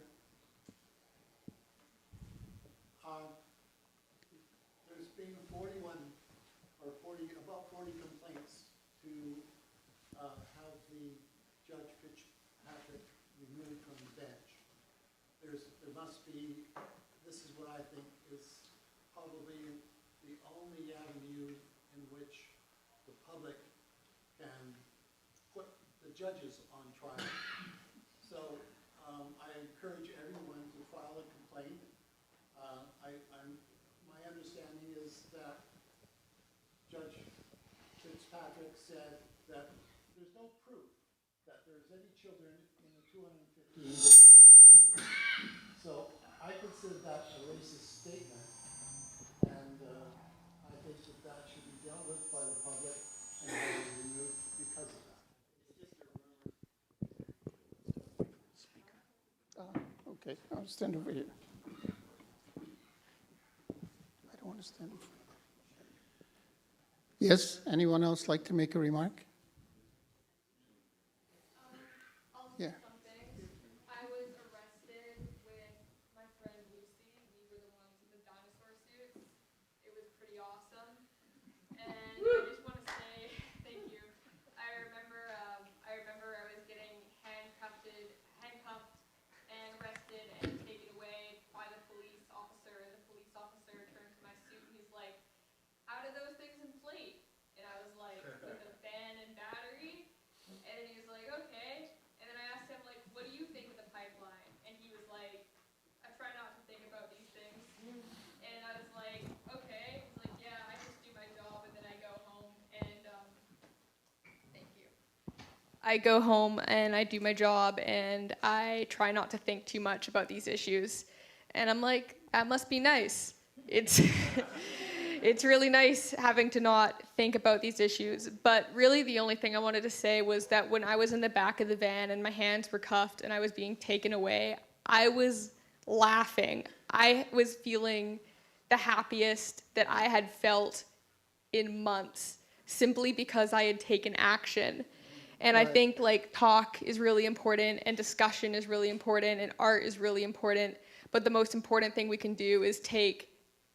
[SPEAKER 13] There's been 41 or 40, about 40 complaints to have the Judge Fitzpatrick removed from the bench. There must be, this is what I think is probably the only avenue in which the public can put the judges on trial. So I encourage everyone to file a complaint. My understanding is that Judge Fitzpatrick said that there's no proof that there's any children in the 215. So I consider that a racist statement, and I think that that should be dealt with by the public and be removed because of that.
[SPEAKER 3] Okay, I'll stand over here. I don't want to stand in front. Yes, anyone else like to make a remark? Yeah.
[SPEAKER 8] I was arrested with my friend Lucy. We were the ones in the dinosaur suits. It was pretty awesome. And I just want to say thank you. I remember I was getting handcuffed and arrested and taken away by the police officer. And the police officer turned to my suit and he's like, "How did those things inflate?" And I was like, "With a fan and battery." And then he was like, "Okay." And then I asked him, like, "What do you think of the pipeline?" And he was like, "I try not to think about these things." And I was like, "Okay." He's like, "Yeah, I just do my job and then I go home and thank you. I go home and I do my job and I try not to think too much about these issues." And I'm like, that must be nice. It's it's really nice having to not think about these issues. But really the only thing I wanted to say was that when I was in the back of the van and my hands were cuffed and I was being taken away, I was laughing. I was feeling the happiest that I had felt in months, simply because I had taken action. And I think like talk is really important and discussion is really important and art is really important. But the most important thing we can do is take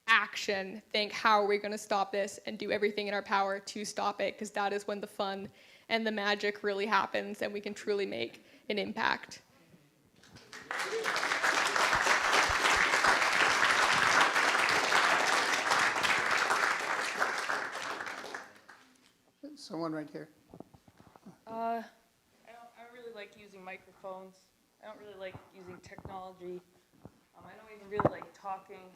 [SPEAKER 8] action, think how are we going to stop this and do everything in our power to stop it, because that is when the fun and the magic really happens and we can truly make an impact.
[SPEAKER 3] Someone right here.
[SPEAKER 14] I don't really like using microphones. I don't really like using technology. I don't even really like talking.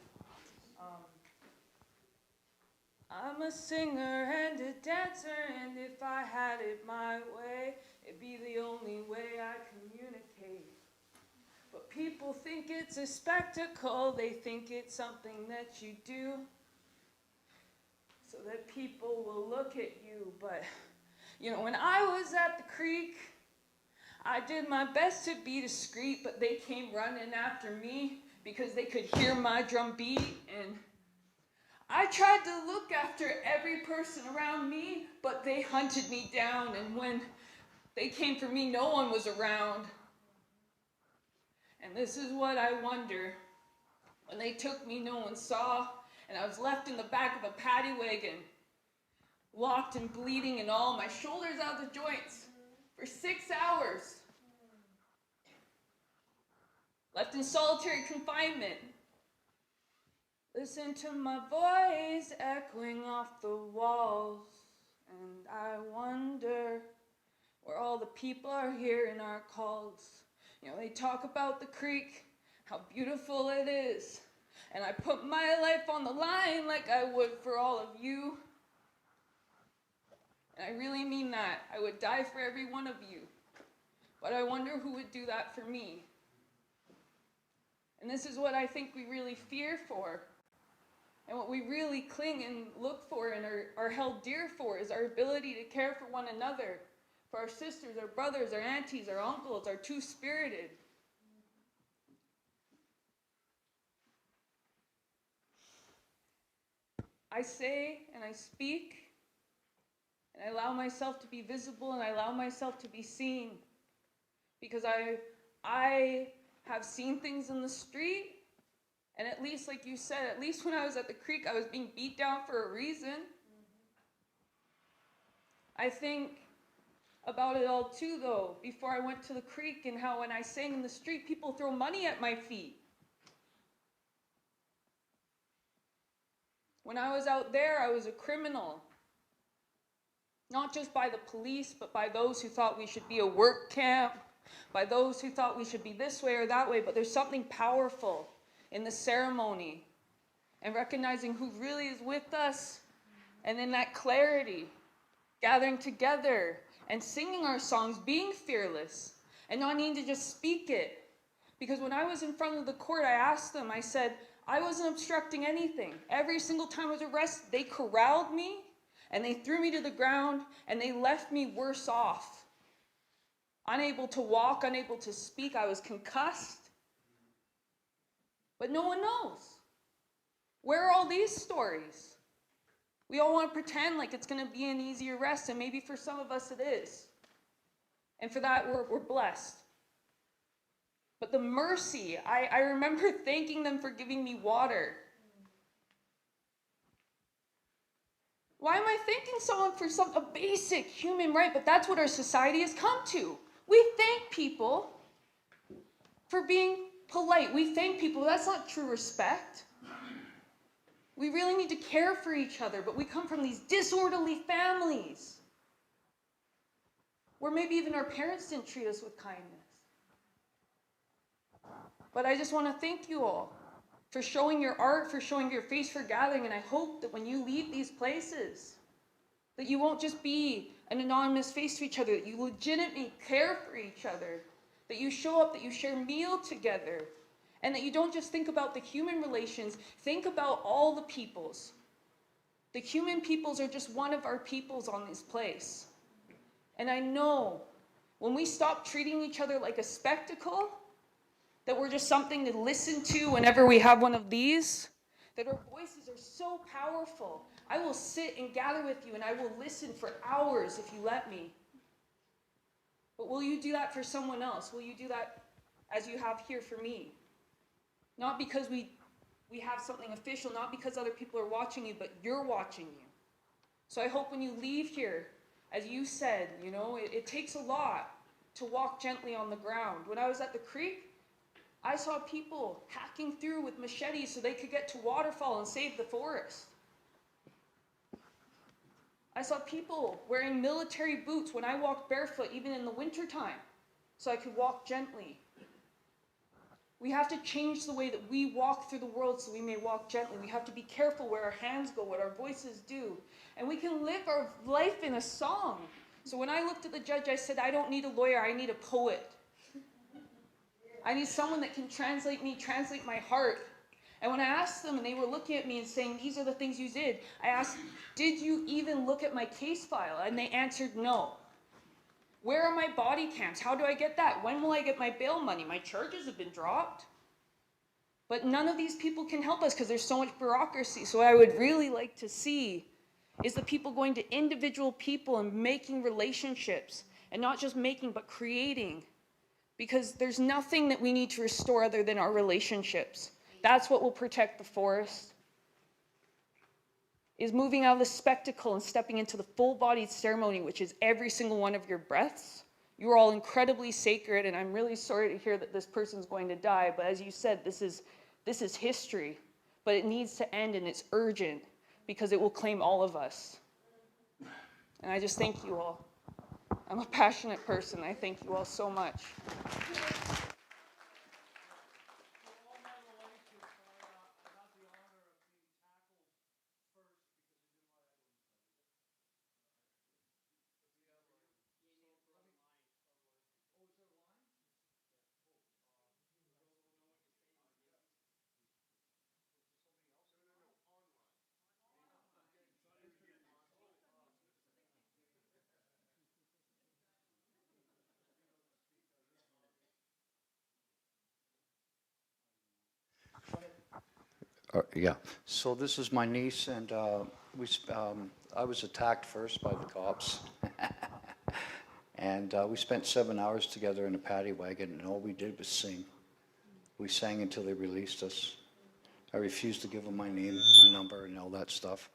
[SPEAKER 14] I'm a singer and a dancer, and if I had it my way, it'd be the only way I communicate. But people think it's a spectacle, they think it's something that you do, so that people will look at you. But, you know, when I was at the creek, I did my best to be discreet, but they came running after me because they could hear my drum beat, and I tried to look after every person around me, but they hunted me down, and when they came for me, no one was around. And this is what I wonder. When they took me, no one saw, and I was left in the back of a paddy wagon, locked and bleeding and all, my shoulders out the joints for 6 hours. Left in solitary confinement. Listen to my voice echoing off the walls, and I wonder where all the people are hearing our calls. You know, they talk about the creek, how beautiful it is, and I put my life on the line like I would for all of you. And I really mean that. I would die for every one of you. But I wonder who would do that for me. And this is what I think we really fear for. And what we really cling and look for and are held dear for is our ability to care for one another, for our sisters, our brothers, our aunties, our uncles, our two-spirited. I say and I speak, and I allow myself to be visible, and I allow myself to be seen, because I have seen things in the street. And at least, like you said, at least when I was at the creek, I was being beat down for a reason. I think about it all too, though, before I went to the creek, and how when I sang in the street, people throw money at my feet. When I was out there, I was a criminal. Not just by the police, but by those who thought we should be a work camp, by those who thought we should be this way or that way. But there's something powerful in the ceremony and recognizing who really is with us, and in that clarity, gathering together and singing our songs, being fearless and not needing to just speak it. Because when I was in front of the court, I asked them, I said, I wasn't obstructing anything. Every single time I was arrested, they corralled me and they threw me to the ground and they left me worse off. Unable to walk, unable to speak, I was concussed. But no one knows. Where are all these stories? We all want to pretend like it's going to be an easy arrest, and maybe for some of us it is. And for that, we're blessed. But the mercy, I remember thanking them for giving me water. Why am I thanking someone for a basic human right? But that's what our society has come to. We thank people for being polite. We thank people. That's not true respect. We really need to care for each other, but we come from these disorderly families where maybe even our parents didn't treat us with kindness. But I just want to thank you all for showing your art, for showing your face, for gathering, and I hope that when you leave these places, that you won't just be an anonymous face to each other, that you legitimately care for each other, that you show up, that you share meal together, and that you don't just think about the human relations, think about all the peoples. The human peoples are just one of our peoples on this place. And I know when we stop treating each other like a spectacle, that we're just something to listen to whenever we have one of these, that our voices are so powerful. I will sit and gather with you and I will listen for hours if you let me. But will you do that for someone else? Will you do that as you have here for me? Not because we have something official, not because other people are watching you, but you're watching you. So I hope when you leave here, as you said, you know, it takes a lot to walk gently on the ground. When I was at the creek, I saw people hacking through with machetes so they could get to waterfall and save the forest. I saw people wearing military boots when I walked barefoot, even in the wintertime, so I could walk gently. We have to change the way that we walk through the world so we may walk gently. We have to be careful where our hands go, what our voices do. And we can live our life in a song. So when I looked at the judge, I said, I don't need a lawyer, I need a poet. I need someone that can translate me, translate my heart. And when I asked them, and they were looking at me and saying, these are the things you did, I asked, did you even look at my case file? And they answered no. Where are my body cams? How do I get that? When will I get my bail money? My charges have been dropped. But none of these people can help us because there's so much bureaucracy. So what I would really like to see is the people going to individual people and making relationships. And not just making, but creating. Because there's nothing that we need to restore other than our relationships. That's what will protect the forest, is moving out of the spectacle and stepping into the full-bodied ceremony, which is every single one of your breaths. You are all incredibly sacred, and I'm really sorry to hear that this person's going to die, but as you said, this is history. But it needs to end, and it's urgent, because it will claim all of us. And I just thank you all. I'm a passionate person. I thank you all so much.
[SPEAKER 15] Yeah, so this is my niece, and I was attacked first by the cops. And we spent 7 hours together in a paddy wagon, and all we did was sing. We sang until they released us. I refused to give them my name, my number, and all that stuff.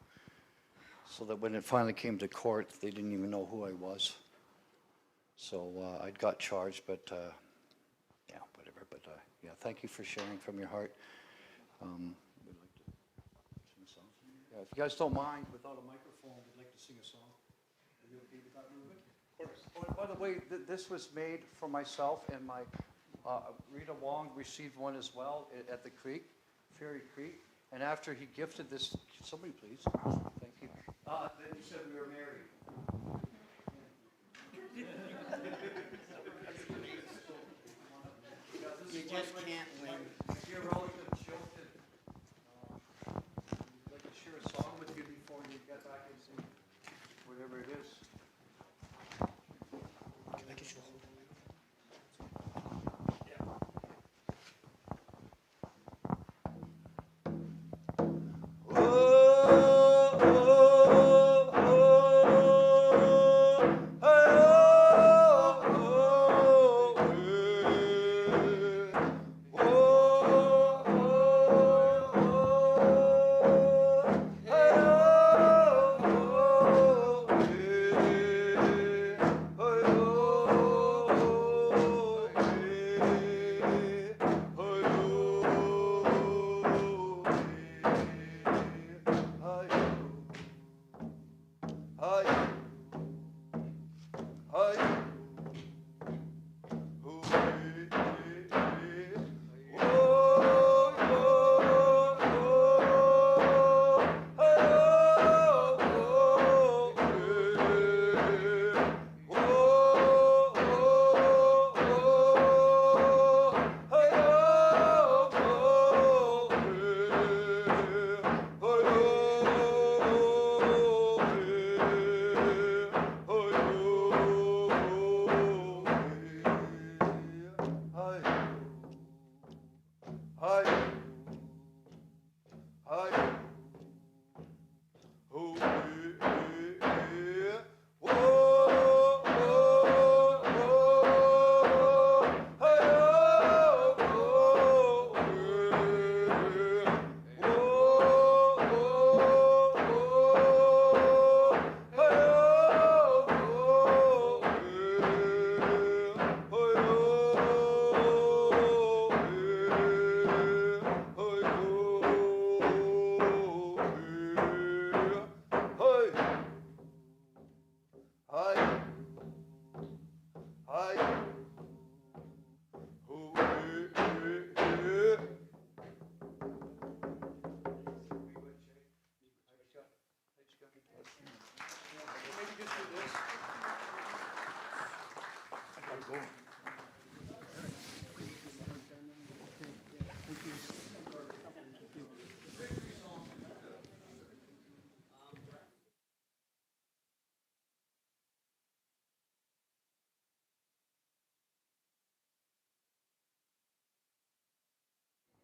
[SPEAKER 15] So that when it finally came to court, they didn't even know who I was. So I got charged, but yeah, whatever. But yeah, thank you for sharing from your heart. We'd like to sing a song. Yeah, if you guys don't mind, without a microphone, we'd like to sing a song. Are you okay with that, Ruben? Of course. Oh, and by the way, this was made for myself, and my Rita Wong received one as well at the creek, Fairy Creek. And after he gifted this, somebody please, thank you. Then he said we were married.
[SPEAKER 6] You just can't win.
[SPEAKER 15] Dear relative Chilton, I'd like to share a song with you before you get back into whatever it is. Can I get you a hold?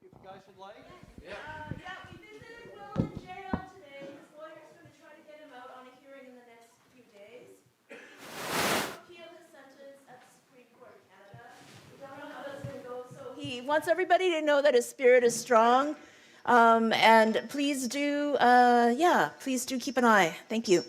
[SPEAKER 15] If you guys would like.
[SPEAKER 12] Yeah, we visited Will in jail today. His lawyer's going to try to get him out on a hearing in the next few days. He'll appeal his sentence at the Supreme Court of Canada. We don't know how that's going to go, so he
[SPEAKER 2] wants everybody to know that his spirit is strong. And please do, please do keep an eye. Thank you.